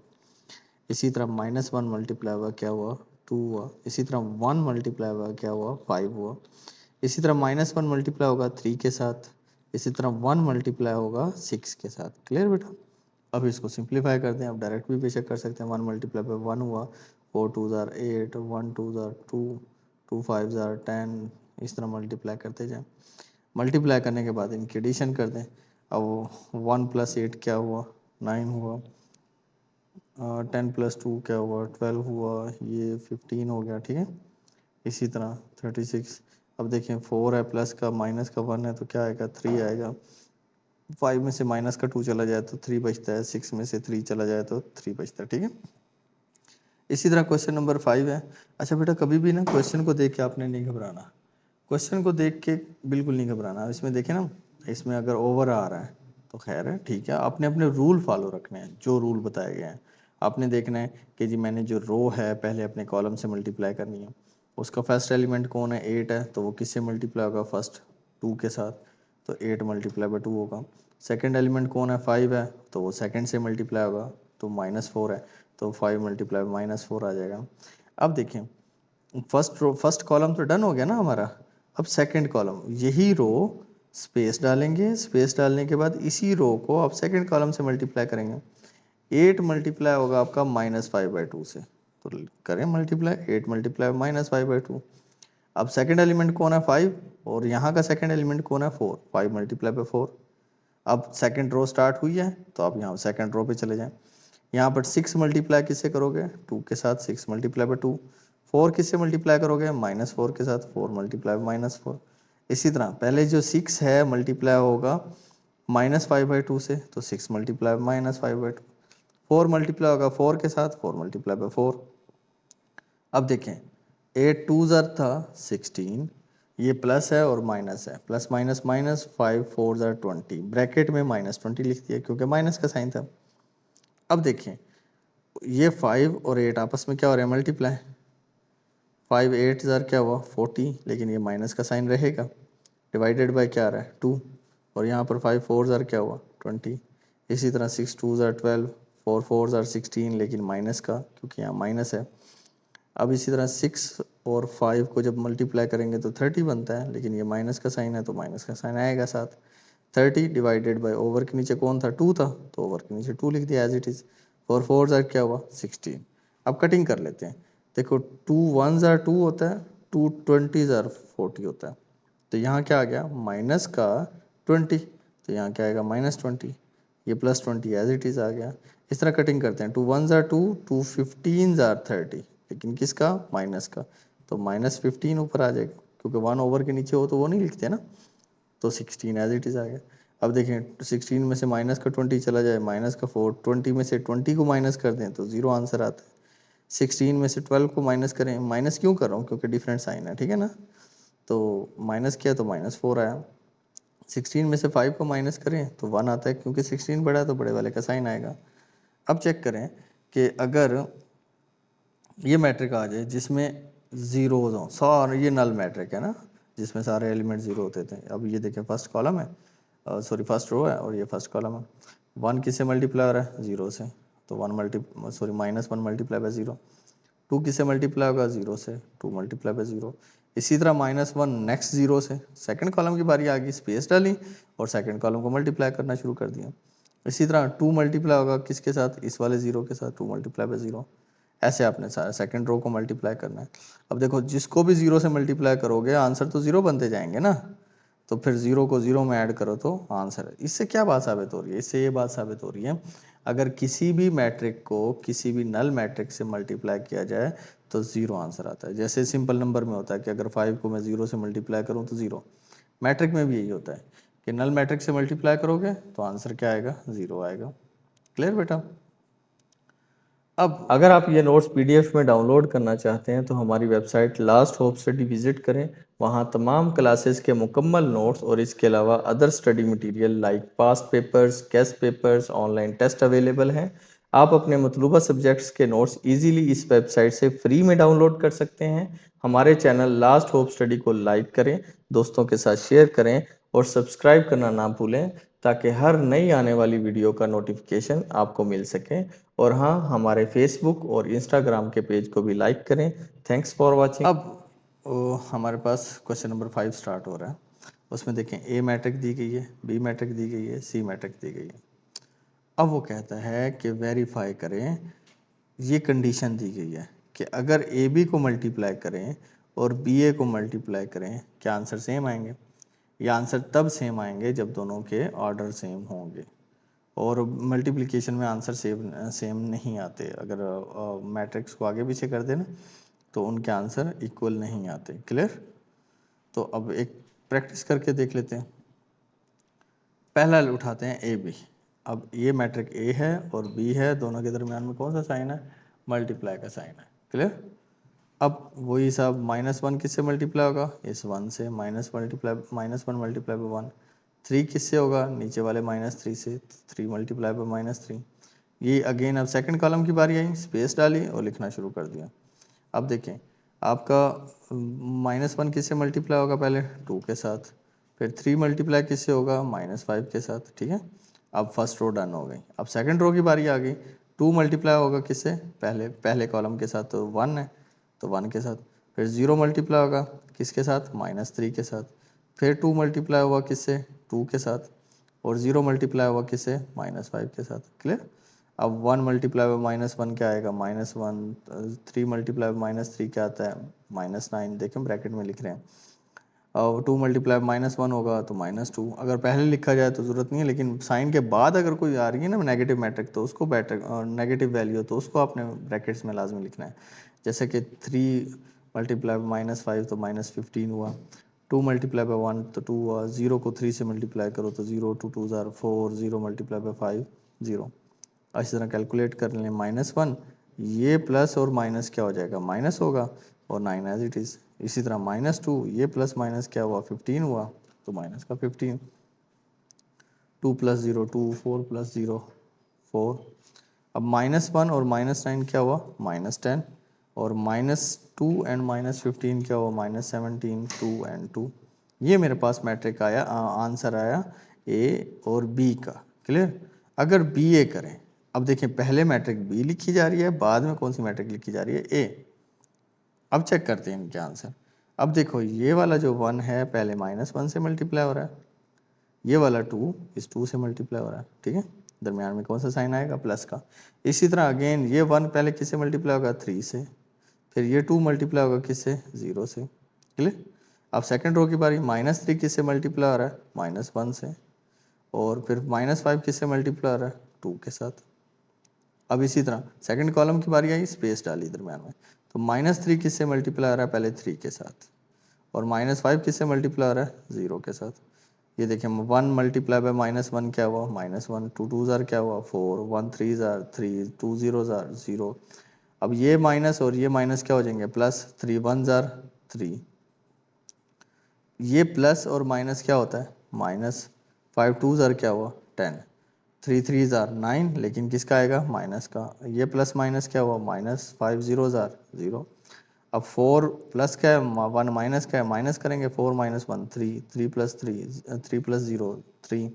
इसी तरह -1 मल्टीप्लाई हुआ क्या हुआ 2 हुआ। इसी तरह 1 मल्टीप्लाई हुआ क्या हुआ 5 हुआ। इसी तरह -1 मल्टीप्लाई होगा 3 के साथ, इसी तरह 1 मल्टीप्लाई होगा 6 के साथ, क्लियर बेटा। अब इसको सिंप्लीफाई करते हैं, अब डायरेक्ट भी बेशक कर सकते हैं, 1 मल्टीप्लाई बाय 1 हुआ, 4 2 ज़ार 8, 1 2 ज़ार 2, 2 5 ज़ार 10, इस तरह मल्टीप्लाई करते जाएं। मल्टीप्लाई करने के बाद इनकी एडिशन कर दें, अब 1 + 8 क्या हुआ 9 हुआ, 10 + 2 क्या हुआ 12 हुआ, ये 15 हो गया, ठीक है। इसी तरह 36, अब देखें 4 है प्लस का माइनस का 1 है तो क्या आएगा 3 आएगा, 5 में से माइनस का 2 चला जाए तो 3 बचता है, 6 में से 3 चला जाए तो 3 बचता है, ठीक है। इसी तरह क्वेश्चन नंबर 5 है। अच्छा बेटा, कभी भी ना क्वेश्चन को देख के आपने नहीं घबराना, क्वेश्चन को देख के बिल्कुल नहीं घबराना। इसमें देखें ना, इसमें अगर ओवर आ रहा है तो खैर है, ठीक है, आपने अपने रूल फॉलो रखने हैं, जो रूल बताए गए हैं। आपने देखना है कि जी मैंने जो रो है पहले अपने कॉलम से मल्टीप्लाई करनी है, उसका फर्स्ट एलिमेंट कौन है, 8 है, तो वो किससे मल्टीप्लाई होगा, फर्स्ट 2 के साथ, तो 8 मल्टीप्लाई बाई 2 होगा। सेकेंड एलिमेंट कौन है, 5 है, तो वो सेकेंड से मल्टीप्लाई होगा, तो -4 है, तो 5 मल्टीप्लाई -4 आ जाएगा। अब देखें, फर्स्ट कॉलम तो डन हो गया ना हमारा। अब सेकंड कॉलम, यही रो स्पेस डालेंगे, स्पेस डालने के बाद इसी रो को आप सेकंड कॉलम से मल्टीप्लाई करेंगे। 8 मल्टीप्लाई होगा आपका -5/2 से, तो करें मल्टीप्लाई, 8 मल्टीप्लाई -5/2। अब सेकंड एलिमेंट कौन है, 5, और यहाँ का सेकंड एलिमेंट कौन है, 4, 5 मल्टीप्लाई बाई 4। अब सेकंड रो स्टार्ट हुई है, तो आप यहाँ सेकंड रो पे चले जाएं। यहाँ पर 6 मल्टीप्लाई किससे करोगे, 2 के साथ, 6 मल्टीप्लाई बाई 2। 4 किससे मल्टीप्लाई करोगे, -4 के साथ, 4 मल्टीप्लाई बाई -4। इसी तरह पहले जो 6 है मल्टीप्लाई होगा -5/2 से, तो 6 मल्टीप्लाई -5/2। 4 मल्टीप्लाई होगा 4 के साथ, 4 मल्टीप्लाई बाई 4। अब देखें, 8 2 ज़र था 16, ये प्लस है और माइनस है, प्लस माइनस माइनस, 5 4 ज़र 20, ब्रैकेट में -20 लिख दिया क्योंकि माइनस का साइन था। अब देखें, ये 5 और 8 आपस में क्या हो रहा है, मल्टीप्लाई। 5 8 ज़र क्या हुआ 40, लेकिन ये माइनस का साइन रहेगा, डिवाइडेड बाय क्या आ रहा है 2, और यहाँ पर 5 4 ज़र क्या हुआ 20। इसी तरह 6 2 ज़र 12, 4 4 ज़र 16, लेकिन माइनस का, क्योंकि यहाँ माइनस है। अब इसी तरह 6 और 5 को जब मल्टीप्लाई करेंगे तो 30 बनता है, लेकिन ये माइनस का साइन है तो माइनस का साइन आएगा साथ। 30 डिवाइडेड बाय, ओवर के नीचे कौन था 2 था, तो ओवर के नीचे 2 लिख दिया एज इट इज़। 4 4 ज़र क्या हुआ 16। अब कटिंग कर लेते हैं। देखो 2 1 ज़र 2 होता है, 2 20 ज़र 40 होता है, तो यहाँ क्या आ गया माइनस का 20, तो यहाँ क्या आएगा -20, ये +20 एज इट इज़ आ गया। इस तरह कटिंग करते हैं, 2 1 ज़र 2, 2 15 ज़र 30, लेकिन किसका, माइनस का, तो -15 ऊपर आ जाएगा, क्योंकि 1 ओवर के नीचे हो तो वो नहीं लिखते ना, तो 16 एज इट इज़ आ गया। अब देखें 16 में से माइनस का 20 चला जाए, माइनस का 4, 20 में से 20 को माइनस कर दें तो 0 आंसर आता है। 16 में से 12 को माइनस करें, माइनस क्यों कर रहा हूँ, क्योंकि डिफरेंट साइन है, ठीक है ना, तो माइनस किया तो -4 आया। 16 में से 5 को माइनस करें तो 1 आता है, क्योंकि 16 बड़ा है तो बड़े वाले का साइन आएगा। अब चेक करें कि अगर ये मैट्रिक आ जाए जिसमें जीरोज हों, सारे, ये नल मैट्रिक है ना, जिसमें सारे एलिमेंट जीरो होते थे। अब ये देखें फर्स्ट कॉलम है, सॉरी फर्स्ट रो है, और ये फर्स्ट कॉलम है। 1 किससे मल्टीप्लाई हो रहा है, 0 से, तो -1 मल्टीप्लाई बाय 0। 2 किससे मल्टीप्लाई होगा, 0 से, 2 मल्टीप्लाई बाय 0। इसी तरह -1 नेक्स्ट 0 से, सेकंड कॉलम की बारी आ गई, स्पेस डाली और सेकंड कॉलम को मल्टीप्लाई करना शुरू कर दिया। इसी तरह 2 मल्टीप्लाई होगा किसके साथ, इस वाले 0 के साथ, 2 मल्टीप्लाई बाय 0। ऐसे आपने सारा सेकंड रो को मल्टीप्लाई करना है। अब देखो जिसको भी 0 से मल्टीप्लाई करोगे आंसर तो 0 बनते जाएंगे ना, तो फिर 0 को 0 में ऐड करो तो आंसर है। इससे क्या बात साबित हो रही है, इससे ये बात साबित हो रही है, अगर किसी भी मैट्रिक को किसी भी नल मैट्रिक से मल्टीप्लाई किया जाए तो 0 आंसर आता है। जैसे सिंपल नंबर में होता है कि अगर 5 को मैं 0 से मल्टीप्लाई करूँ तो 0, मैट्रिक में भी यही होता है कि नल मैट्रिक से मल्टीप्लाई करोगे तो आंसर क्या आएगा, 0 आएगा। क्लियर बेटा। अब अगर आप ये नोट्स पीडीएफ में डाउनलोड करना चाहते हैं तो हमारी website last hope study visit करें। वहाँ तमाम क्लासेस के मुकम्मल नोट्स और इसके अलावा other study material like past papers, guest papers, online test available हैं। आप अपने मतलूबा सब्जेक्ट्स के नोट्स इजीली इस वेबसाइट से फ्री में डाउनलोड कर सकते हैं। हमारे चैनल लास्ट होप स्टडी को लाइक करें, दोस्तों के साथ शेयर करें और सब्सक्राइब करना ना भूलें, ताकि हर नई आने वाली वीडियो का नोटिफिकेशन आपको मिल सके। और हाँ, हमारे फेसबुक और इंस्टाग्राम के पेज को भी लाइक करें। Thanks for watching. अब हमारे पास क्वेश्चन नंबर 5 स्टार्ट हो रहा है। उसमें देखें ए मैट्रिक दी गई है, बी मैट्रिक दी गई है, सी मैट्रिक दी गई है। अब वो कहता है कि वेरीफाई करें, ये कंडीशन दी गई है कि अगर ए बी को मल्टीप्लाई करें और बी ए को मल्टीप्लाई करें क्या आंसर सेम आएंगे। ये आंसर तब सेम आएंगे जब दोनों के ऑर्डर सेम होंगे, और मल्टीप्लिकेशन में आंसर सेम नहीं आते। अगर मैट्रिक्स को आगे पीछे कर देना तो उनके आंसर इक्वल नहीं आते। क्लियर। तो अब एक प्रैक्टिस करके देख लेते हैं। पहला उठाते हैं ए बी। अब ये मैट्रिक ए है और बी है, दोनों के दरमियान में कौन सा साइन है, मल्टीप्लाई का साइन है। क्लियर। अब वही हिसाब -1 किससे मल्टीप्लाई होगा, इस 1 से, -1 मल्टीप्लाई बाय 1। 3 किससे होगा, नीचे वाले -3 से, 3 मल्टीप्लाई बाय -3। ये अगेन अब सेकंड कॉलम की बारी आई, स्पेस डाली और लिखना शुरू कर दिया। अब देखें आपका -1 किससे मल्टीप्लाई होगा, पहले 2 के साथ, फिर 3 मल्टीप्लाई किससे होगा, -5 के साथ। ठीक है, अब फर्स्ट रो डन हो गई। अब सेकंड रो की बारी आ गई, 2 मल्टीप्लाई होगा किससे, पहले कॉलम के साथ, तो 1 है तो 1 के साथ। फिर 0 मल्टीप्लाई होगा किसके साथ, -3 के साथ। फिर 2 मल्टीप्लाई हुआ किससे, 2 के साथ। और 0 मल्टीप्लाई हुआ किससे, -5 के साथ। क्लियर। अब 1 मल्टीप्लाई बाय -1 क्या आएगा, -1। 3 मल्टीप्लाई बाय -3 क्या आता है, -9। देखें ब्रैकेट में लिख रहे हैं। और 2 मल्टीप्लाई -1 होगा तो -2। अगर पहले लिखा जाए तो ज़रूरत नहीं है, लेकिन साइन के बाद अगर कोई आ रही है ना नेगेटिव मैट्रिक, तो उसको नेगेटिव वैल्यू, तो उसको आपने ब्रैकेट्स में लाजमी लिखना है। जैसे कि 3 मल्टीप्लाई बाय -5 तो -15 हुआ, 2 मल्टीप्लाई बाय 1 तो 2 हुआ, 0 को 3 से मल्टीप्लाई करो तो 0, 2 2 ज़ार 4, 0 मल्टीप्लाई बाय 5 0। इसी तरह कैलकुलेट कर लें, -1 ये प्लस और माइनस क्या हो जाएगा, माइनस होगा, और 9 एज इट इज़। इसी तरह -2 ये प्लस माइनस क्या हुआ, 15 हुआ, तो माइनस का 15। 2 + 0 2, 4 + 0 4। अब -1 और -9 क्या हुआ, -10, और -2 एंड -15 क्या हुआ, -17, 2 एंड 2। ये मेरे पास मैट्रिक आया, आंसर आया ए और बी का। क्लियर। अगर बी ए करें, अब देखें पहले मैट्रिक बी लिखी जा रही है, बाद में कौन सी मैट्रिक लिखी जा रही है, ए। अब चेक करते हैं इनके आंसर। अब देखो ये वाला जो 1 है पहले -1 से मल्टीप्लाई हो रहा है, ये वाला 2 इस 2 से मल्टीप्लाई हो रहा है। ठीक है, दरमियान में कौन सा साइन आएगा, प्लस का। इसी तरह अगेन ये 1 पहले किससे मल्टीप्लाई होगा, 3 से, फिर ये 2 मल्टीप्लाई होगा किससे, 0 से। क्लियर। अब सेकंड रो की बारी, -3 किससे मल्टीप्लाई हो रहा है, -1 से, और फिर -5 किससे मल्टीप्लाई हो रहा है, 2 के साथ। अब इसी तरह सेकंड कॉलम की बारी आई, स्पेस डाली दरमियान में, तो -3 किससे मल्टीप्लाई हो रहा है, पहले 3 के साथ, और -5 किससे मल्टीप्लाई हो रहा है, 0 के साथ। ये देखें 1 मल्टीप्लाई बाय -1 क्या हुआ, -1, 2 2 ज़ार क्या हुआ, 4, 1 3 ज़ार 3, 2 0 ज़ार 0। अब ये माइनस और ये माइनस क्या हो जाएंगे, प्लस, 3 1 ज़ार 3। ये प्लस और माइनस क्या होता है, माइनस। 5 2 ज़ार क्या हुआ, 10, 3 3 ज़ार 9, लेकिन किसका आएगा, माइनस का। ये प्लस माइनस क्या हुआ, -5 0 ज़ार 0। अब 4 प्लस क्या है, 1 माइनस क्या है, माइनस करेंगे, 4 - 1 3, 3 + 3 3 + 0 3।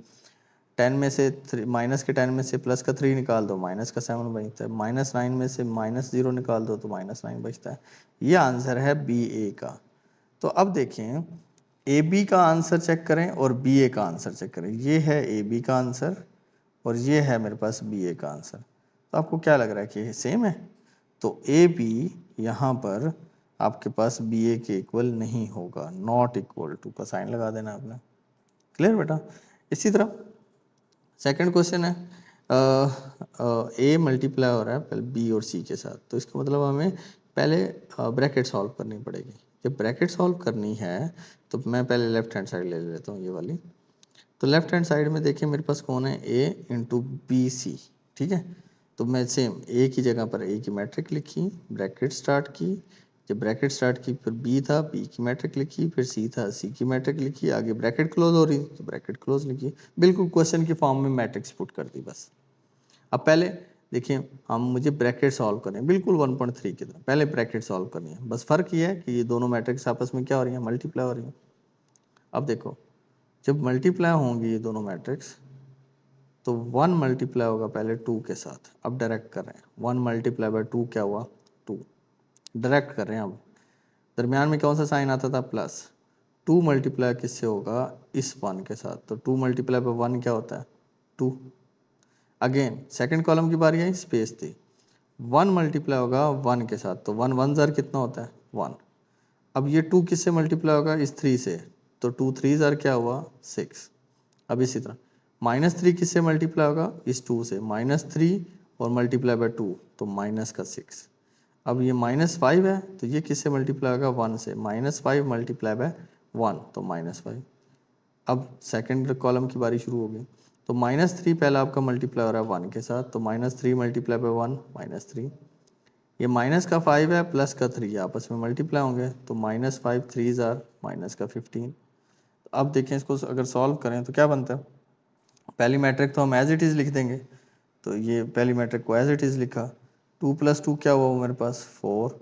10 में से माइनस के 10 में से प्लस का 3 निकाल दो, माइनस का 7 बचता है। -9 में से -0 निकाल दो तो -9 बचता है। ये आंसर है बी ए का। तो अब देखें ए बी का आंसर चेक करें और बी ए का आंसर चेक करें। ये है ए बी का आंसर और ये है मेरे पास बी ए का आंसर। तो आपको क्या लग रहा है कि ये सेम है, तो ए बी यहाँ पर आपके पास बी ए के इक्वल नहीं होगा, नॉट इक्वल टू का साइन लगा देना आपने। क्लियर बेटा। इसी तरह सेकंड क्वेश्चन है, ए मल्टीप्लाई हो रहा है पहले बी और सी के साथ, तो इसका मतलब हमें पहले ब्रैकेट सॉल्व करनी पड़ेगी। जब ब्रैकेट सॉल्व करनी है तो मैं पहले लेफ्ट हैंड साइड ले लेता हूँ, ये वाली। तो लेफ्ट हैंड साइड में देखिए मेरे पास कौन है, ए इंटू बी सी। ठीक है, तो मैं सेम ए की जगह पर ए की मैट्रिक लिखी, ब्रैकेट स्टार्ट की। जब ब्रैकेट स्टार्ट की फिर बी था, बी की मैट्रिक लिखी, फिर सी था, सी की मैट्रिक लिखी, आगे ब्रैकेट क्लोज हो रही तो ब्रैकेट क्लोज लिखी। बिल्कुल क्वेश्चन की फॉर्म में मैट्रिक्स पुट कर दी बस। अब पहले देखिए हम मुझे ब्रैकेट सॉल्व करनी है, बिल्कुल 1.3 की तरह पहले ब्रैकेट सॉल्व करनी है। बस फर्क ये है कि ये दोनों मैट्रिक्स आपस में क्या हो रही है, मल्टीप्लाई हो रही है। अब देखो जब मल्टीप्लाई होंगी ये दोनों मैट्रिक्स, तो 1 मल्टीप्लाई होगा पहले 2 के साथ। अब डायरेक्ट कर रहे हैं, 1 मल्टीप्लाई बाय 2 क्या हुआ, 2। डायरेक्ट कर रहे हैं। अब दरमियान में कौन सा साइन आता था, प्लस। 2 मल्टीप्लाई किससे होगा, इस 1 के साथ, तो 2 मल्टीप्लाई बाय 1 क्या होता है, 2। अगेन सेकंड कॉलम की बारी आई, स्पेस थी, 1 मल्टीप्लाई होगा 1 के साथ, तो 1 1 ज़ार कितना होता है, 1। अब ये 2 किससे मल्टीप्लाई होगा, इस 3 से, तो 2 3 ज़ार क्या हुआ, 6। अब इसी तरह -3 किससे मल्टीप्लाई होगा, इस 2 से, -3 और मल्टीप्लाई बाय 2 तो माइनस का 6। अब ये -5 है तो ये किससे मल्टीप्लाई होगा, 1 से, -5 मल्टीप्लाई बाय 1 तो -5। अब सेकंड कॉलम की बारी शुरू हो गई। तो -3 पहले आपका मल्टीप्लाई हो रहा है 1 के साथ, तो -3 मल्टीप्लाई बाय 1 -3। ये माइनस का 5 है प्लस का 3 आपस में मल्टीप्लाई होंगे, तो -5 3 जार माइनस का 15। तो अब देखें इसको अगर सॉल्व करें तो क्या बनता है। पहली मैट्रिक तो हम एज इट इज़ लिख देंगे, तो ये पहली मैट्रिक को एज इट इज़ लिखा। 2 + 2 क्या हुआ मेरे पास 4,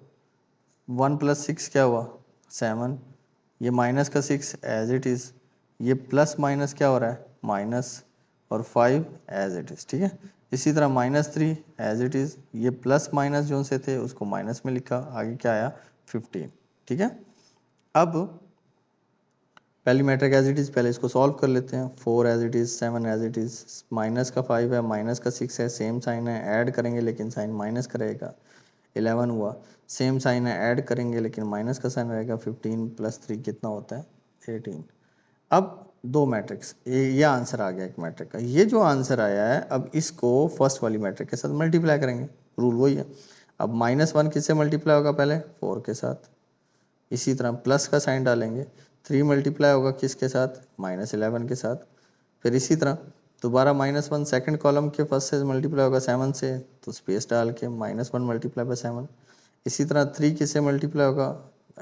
1 + 6 क्या हुआ 7, ये माइनस का 6 एज इट इज़, ये प्लस माइनस क्या हो रहा है माइनस, और 5 एज इट इज़। ठीक है, इसी तरह -3 एज इट इज़, ये प्लस माइनस जो से थे उसको माइनस में लिखा, आगे क्या आया 15। ठीक है, अब पहली मैट्रिक एज इट इज़, पहले इसको सॉल्व कर लेते हैं। 4 as it is, 7 as it is, minus का 5 है माइनस का 6 है, सेम साइन है, ऐड करेंगे लेकिन साइन माइनस का रहेगा। 11 हुआ, सेम साइन है, ऐड करेंगे लेकिन माइनस का साइन रहेगा। 15 + 3 कितना होता है 18। अब दो मैट्रिक्स, ये आंसर आ गया एक मैट्रिक का। ये जो आंसर आया है अब इसको फर्स्ट वाली मैट्रिक के साथ मल्टीप्लाई करेंगे, रूल वही है। अब -1 किससे मल्टीप्लाई होगा पहले 4 के साथ, इसी तरह प्लस का साइन डालेंगे। 3 मल्टीप्लाई होगा किसके साथ -11 के साथ, फिर इसी तरह दोबारा -1 सेकंड कॉलम के फर्स्ट से मल्टीप्लाई होगा 7 से, तो स्पेस डाल के -1 मल्टीप्लाई बाय 7। इसी तरह 3 किससे मल्टीप्लाई होगा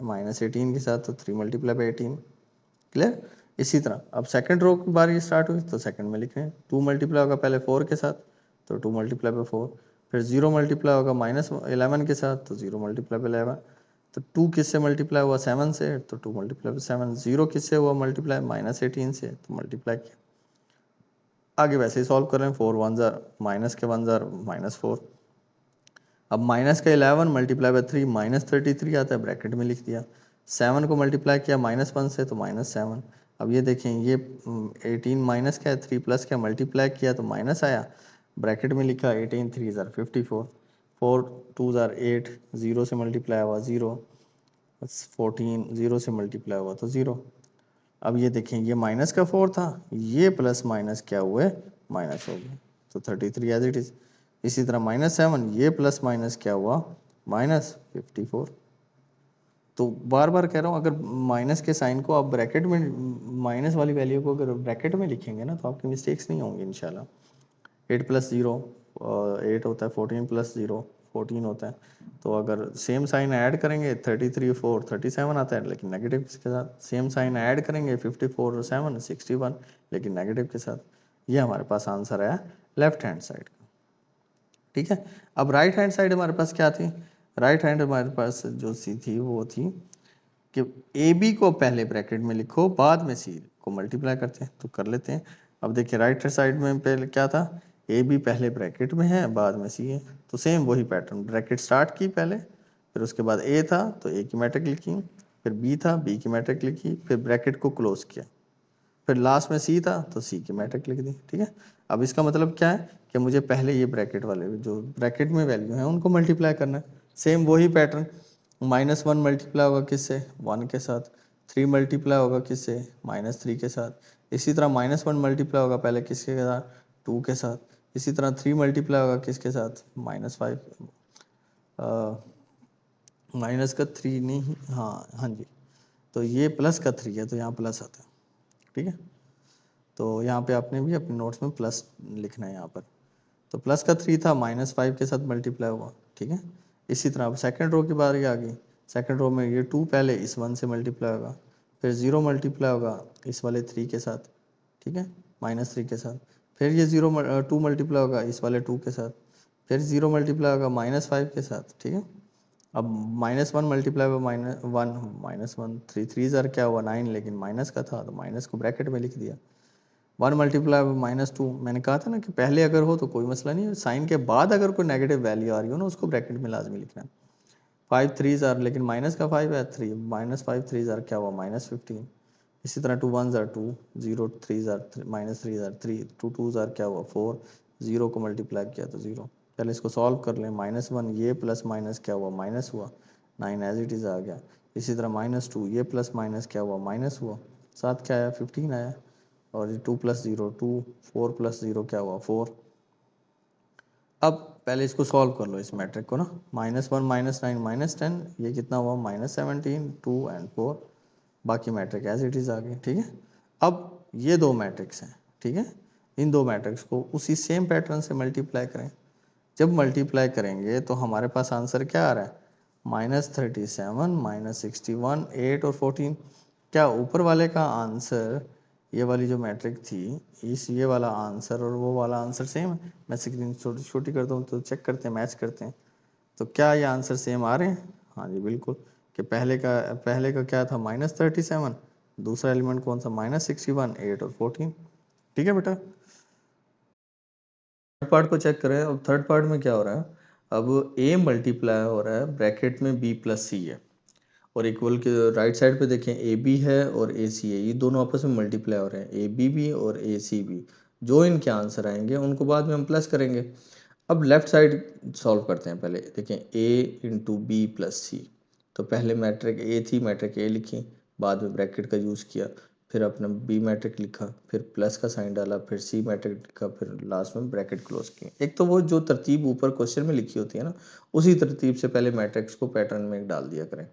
-18 के साथ, तो 3 मल्टीप्लाई बाय 18। क्लियर। इसी तरह अब सेकंड रो की बारी स्टार्ट हुई तो सेकंड में लिख रहे हैं। 2 मल्टीप्लाई होगा पहले 4 के साथ, तो 2 मल्टीप्लाई बाय 4। फिर 0 मल्टीप्लाई होगा -11 के साथ, तो 0 मल्टीप्लाई बाय 11। तो 2 किससे मल्टीप्लाई हुआ 7 से, तो 2 मल्टीप्लाई बाय 7। 0 किससे हुआ मल्टीप्लाई -18 से, तो मल्टीप्लाई किया। आगे वैसे ही सॉल्व कर रहे हैं। 4 1 जार माइनस के 1 जार -4। अब माइनस का 11 मल्टीप्लाई बाय 3 -33 आता है, ब्रैकेट में लिख दिया। 7 को मल्टीप्लाई किया -1 से, तो -7। अब ये देखें ये 18 माइनस क्या है 3 प्लस क्या, मल्टीप्लाई किया तो माइनस आया, ब्रैकेट में लिखा 18 3 जार 54, 4 2 जार 8, 0 से मल्टीप्लाई हुआ 0, 14 0 से मल्टीप्लाई हुआ तो 0। अब ये देखें ये माइनस का 4 था, ये प्लस माइनस क्या हुए माइनस हो गए, तो 33 एज इट इज़। इसी तरह -7 ये प्लस माइनस क्या हुआ -54। तो बार बार कह रहा हूँ, अगर माइनस के साइन को आप ब्रैकेट में, माइनस वाली वैल्यू को अगर ब्रैकेट में लिखेंगे ना तो आपकी मिस्टेक्स नहीं होंगी इंशाल्लाह। 8 + 0 8 होता है, 14 + 0 14 होता है। तो अगर सेम साइन ऐड करेंगे 33 4 37 आता है, लेकिन नेगेटिव के साथ। सेम साइन ऐड करेंगे 54 7 61, लेकिन नेगेटिव के साथ। ये हमारे पास आंसर है लेफ्ट हैंड साइड का। ठीक है, अब राइट हैंड साइड हमारे पास क्या थी। राइट हैंड हमारे पास जो सी थी वो थी कि ए बी को पहले ब्रैकेट में लिखो, बाद में सी को मल्टीप्लाई करते हैं, तो कर लेते हैं। अब देखिए राइट हैंड साइड में पहले क्या था, ए बी पहले ब्रैकेट में है बाद में सी है, तो सेम वही पैटर्न, ब्रैकेट स्टार्ट की पहले, फिर उसके बाद ए था तो ए की मैट्रिक लिखी, फिर बी था बी की मैट्रिक लिखी, फिर ब्रैकेट को क्लोज किया, फिर लास्ट में सी था तो सी की मैट्रिक लिख दी। ठीक है, अब इसका मतलब क्या है कि मुझे पहले ये ब्रैकेट वाले जो ब्रैकेट में वैल्यू है उनको मल्टीप्लाई करना है। सेम वही पैटर्न, -1 मल्टीप्लाई होगा किससे 1 के साथ, 3 मल्टीप्लाई होगा किससे -3 के साथ। इसी तरह -1 मल्टीप्लाई होगा पहले किसके साथ 2 के साथ, इसी तरह 3 मल्टीप्लाई होगा किसके साथ -5, माइनस का 3 नहीं, हाँ हाँ जी, तो ये प्लस का 3 है तो यहाँ प्लस आता है। ठीक है, तो यहाँ पे आपने भी अपने नोट्स में प्लस लिखना है यहाँ पर। तो प्लस का 3 था -5 के साथ मल्टीप्लाई हुआ। ठीक है, इसी तरह अब सेकंड रो की बारी आ गई। सेकंड रो में ये 2 पहले इस 1 से मल्टीप्लाई होगा, फिर 0 मल्टीप्लाई होगा इस वाले 3 के साथ। ठीक है, -3 के साथ, फिर ये 2 मल्टीप्लाई होगा इस वाले 2 के साथ, फिर 0 मल्टीप्लाई होगा -5 के साथ। ठीक है, अब -1 मल्टीप्लाई बाय -1 3 3 ज़र क्या हुआ 9, लेकिन माइनस का था तो माइनस को ब्रैकेट में लिख दिया। 1 मल्टीप्लाई बाय -2, मैंने कहा था ना कि पहले अगर हो तो कोई मसला नहीं है, साइन के बाद अगर कोई नेगेटिव वैल्यू आ रही हो ना उसको ब्रैकेट में लाजमी लिखना है। 5 3 ज़र, लेकिन माइनस का 5 है 3, -5 3 ज़र क्या हुआ -15। इसी तरह 2 1 ज़र 2, 0 3 ज़र -3 ज़र 3, 2 2 ज़र क्या हुआ 4, 0 को मल्टीप्लाई किया तो 0। पहले इसको सॉल्व कर लें। -1 ये प्लस माइनस क्या हुआ माइनस हुआ, 9 एज इट इज़ आ गया। इसी तरह -2 ये प्लस माइनस क्या हुआ माइनस हुआ, साथ क्या आया 15 आया। और ये 2 + 0 2, 4 + 0 क्या हुआ 4। अब पहले इसको सॉल्व कर लो इस मैट्रिक को ना, -1 -9 -10, ये कितना हुआ -17 2 एंड 4, बाकी मैट्रिक एज इट इज़ आ गई। ठीक है, अब ये दो मैट्रिक्स हैं, ठीक है। इन दो मैट्रिक्स को उसी सेम पैटर्न से मल्टीप्लाई करें। जब मल्टीप्लाई करेंगे तो हमारे पास आंसर क्या आ रहा है, -37, -61, 8 और 14। क्या ऊपर वाले का आंसर, ये वाली जो मैट्रिक थी, इस ये वाला आंसर और वो वाला आंसर सेम है? मैं स्क्रीन छोटी छोटी करता हूँ तो चेक करते हैं, मैच करते हैं। तो क्या ये आंसर सेम आ रहे हैं? हाँ जी बिल्कुल। कि पहले का क्या था, -37, दूसरा एलिमेंट कौन सा, -61, 8 और 14। ठीक है बेटा। थर्ड पार्ट को चेक करें। अब थर्ड पार्ट में क्या हो रहा है, अब a मल्टीप्लाई हो रहा है ब्रैकेट में b प्लस सी है, और इक्वल के राइट साइड पे देखें ए बी है और ए सी है, ये दोनों आपस में मल्टीप्लाई हो रहे हैं, ए बी भी और ए सी भी। जो इनके आंसर आएंगे उनको बाद में हम प्लस करेंगे। अब लेफ्ट साइड सॉल्व करते हैं। पहले देखें a इंटू बी प्लस सी, तो पहले मैट्रिक ए थी, मैट्रिक ए लिखी, बाद में ब्रैकेट का यूज़ किया, फिर अपना बी मैट्रिक लिखा, फिर प्लस का साइन डाला, फिर सी मैट्रिक लिखा, फिर लास्ट में ब्रैकेट क्लोज किया। एक तो वो जो तरतीब ऊपर क्वेश्चन में लिखी होती है ना, उसी तरतीब से पहले मैट्रिक्स को पैटर्न में डाल दिया करें।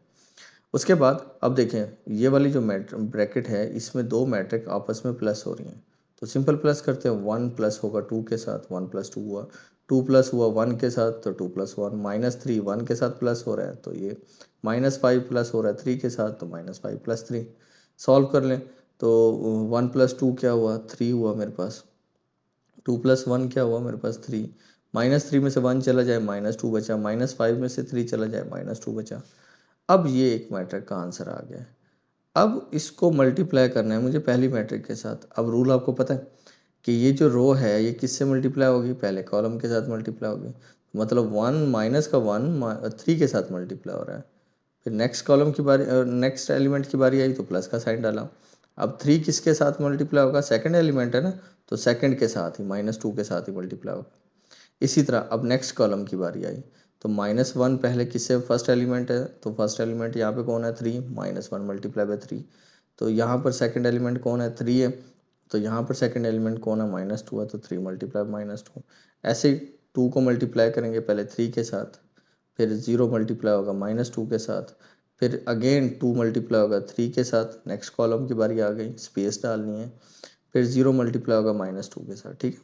उसके बाद अब देखें, ये वाली जो ब्रैकेट है, इसमें दो मैट्रिक आपस में प्लस हो रही हैं, तो सिंपल प्लस करते हैं। 1 प्लस होगा 2 के साथ, 1 प्लस 2 हुआ, 2 प्लस हुआ 1 के साथ, तो 2 प्लस 1, -3 1 के साथ प्लस हो रहा है, तो ये -5 प्लस हो रहा है 3 के साथ, तो -5 प्लस 3। सॉल्व कर लें तो 1 प्लस 2 क्या हुआ, 3 हुआ मेरे पास, 2 प्लस 1 क्या हुआ मेरे पास, 3, -3 में से 1 चला जाए, -2 बचा, -5 में से 3 चला जाए, -2 बचा। अब ये एक मैट्रिक का आंसर आ गया है। अब इसको मल्टीप्लाई करना है मुझे पहली मैट्रिक के साथ। अब रूल आपको पता है कि ये जो रो है ये किससे मल्टीप्लाई होगी, पहले कॉलम के साथ मल्टीप्लाई होगी, मतलब 1 माइनस का 1 3 के साथ मल्टीप्लाई हो रहा है। फिर नेक्स्ट कॉलम की बारी, नेक्स्ट एलिमेंट की बारी आई तो प्लस का साइन डाला। अब 3 किसके साथ मल्टीप्लाई होगा, सेकंड एलिमेंट है ना, तो सेकंड के साथ ही, -2 के साथ ही मल्टीप्लाई होगा। इसी तरह अब नेक्स्ट कॉलम की बारी आई तो -1 पहले किससे, फर्स्ट एलिमेंट है, तो फर्स्ट एलिमेंट यहाँ पे कौन है, 3, -1 मल्टीप्लाई बाय 3। तो यहाँ पर सेकंड एलिमेंट कौन है, 3 है, तो यहाँ पर सेकंड एलिमेंट कौन है, -2 है, तो 3 मल्टीप्लाई -2। ऐसे ही 2 को मल्टीप्लाई करेंगे पहले 3 के साथ, फिर 0 मल्टीप्लाई होगा -2 के साथ, फिर अगेन 2 मल्टीप्लाई होगा 3 के साथ। नेक्स्ट कॉलम की बारी आ गई, स्पेस डालनी है, फिर 0 मल्टीप्लाई होगा -2 के साथ। ठीक है,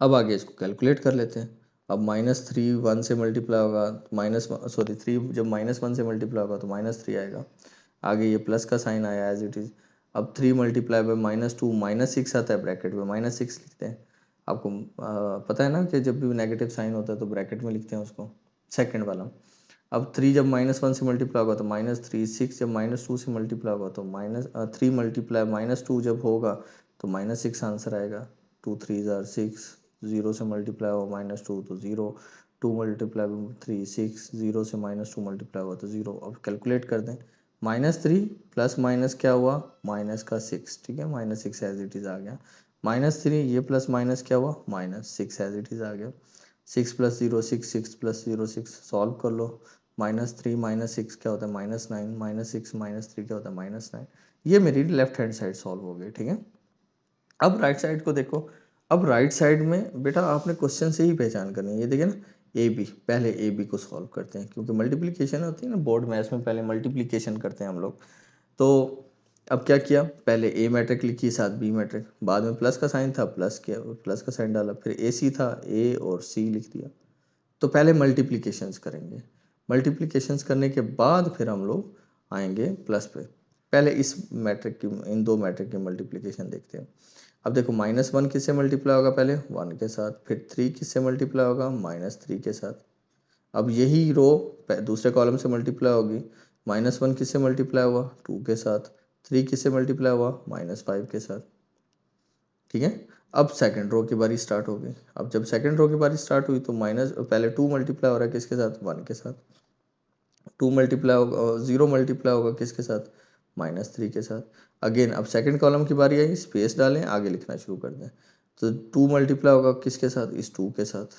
अब आगे इसको कैलकुलेट कर लेते हैं। अब -3 1 से मल्टीप्लाई होगा, -3 जब -1 से मल्टीप्लाई होगा तो -3 आएगा। आगे ये प्लस का साइन आया एज इट इज़। अब 3 मल्टीप्लाई बाय -2 -6 आता है, ब्रैकेट में -6 लिखते हैं। आपको पता है ना कि जब भी नेगेटिव साइन होता है तो ब्रैकेट में लिखते हैं उसको, सेकंड वाला। अब 3 जब -1 से मल्टीप्लाई होगा तो -3, 6 जब -2 से मल्टीप्लाई होगा तो -3 मल्टीप्लाई -2 जब होगा तो -6 आंसर आएगा। 2 3 ज़ार 6, 0 से मल्टीप्लाई हो -2 तो 0, 2 मल्टीप्लाई 3 6, 0 से -2 मल्टीप्लाई हुआ तो 0। अब कैलकुलेट कर दें, -3 प्लस माइनस क्या हुआ, माइनस का 6, ठीक है, -6 एज इट इज़ आ गया। -3 ये प्लस माइनस क्या हुआ, -6 एज इट इज़ आ गया। 6 प्लस 0 6, 6 प्लस 0 6, सॉल्व कर लो। -3 -6 क्या होता है, -9, -6 -3 क्या होता है, -9। ये मेरी लेफ्ट हैंड साइड सॉल्व हो गई। ठीक है, अब राइट साइड को देखो। अब राइट साइड में बेटा आपने क्वेश्चन से ही पहचान करनी है। ये देखिए ना, ए बी, पहले ए बी को सॉल्व करते हैं क्योंकि मल्टीप्लिकेशन होती है ना, बोर्ड मैथ्स में पहले मल्टीप्लिकेशन करते हैं हम लोग। तो अब क्या किया, पहले ए मैट्रिक लिखी, साथ बी मैट्रिक, बाद में प्लस का साइन था, प्लस किया, प्लस का साइन डाला, फिर ए सी था, ए और सी लिख दिया। तो पहले मल्टीप्लिकेशंस करेंगे, मल्टीप्लिकेशंस करने के बाद फिर हम लोग आएंगे प्लस पे। पहले इस मैट्रिक की, इन दो मैट्रिक की मल्टीप्लिकेशन देखते हैं। अब देखो -1 किससे मल्टीप्लाई होगा, पहले 1 के साथ, फिर 3 किससे मल्टीप्लाई होगा, -3 के साथ। अब यही रो दूसरे कॉलम से मल्टीप्लाई होगी, -1 किससे मल्टीप्लाई हुआ, 2 के साथ, 3 किससे मल्टीप्लाई हुआ, -5 के साथ। ठीक है, अब सेकंड रो की बारी स्टार्ट हो गई। अब जब सेकंड रो की बारी स्टार्ट हुई तो पहले 2 मल्टीप्लाई हो रहा है किसके साथ, 1 के साथ, 2 मल्टीप्लाई होगा, 0 मल्टीप्लाई होगा किसके साथ, -3 के साथ। अगेन अब सेकंड कॉलम की बारी आई, स्पेस डालें, आगे लिखना शुरू कर दें। तो 2 मल्टीप्लाई होगा किसके साथ, इस 2 के साथ,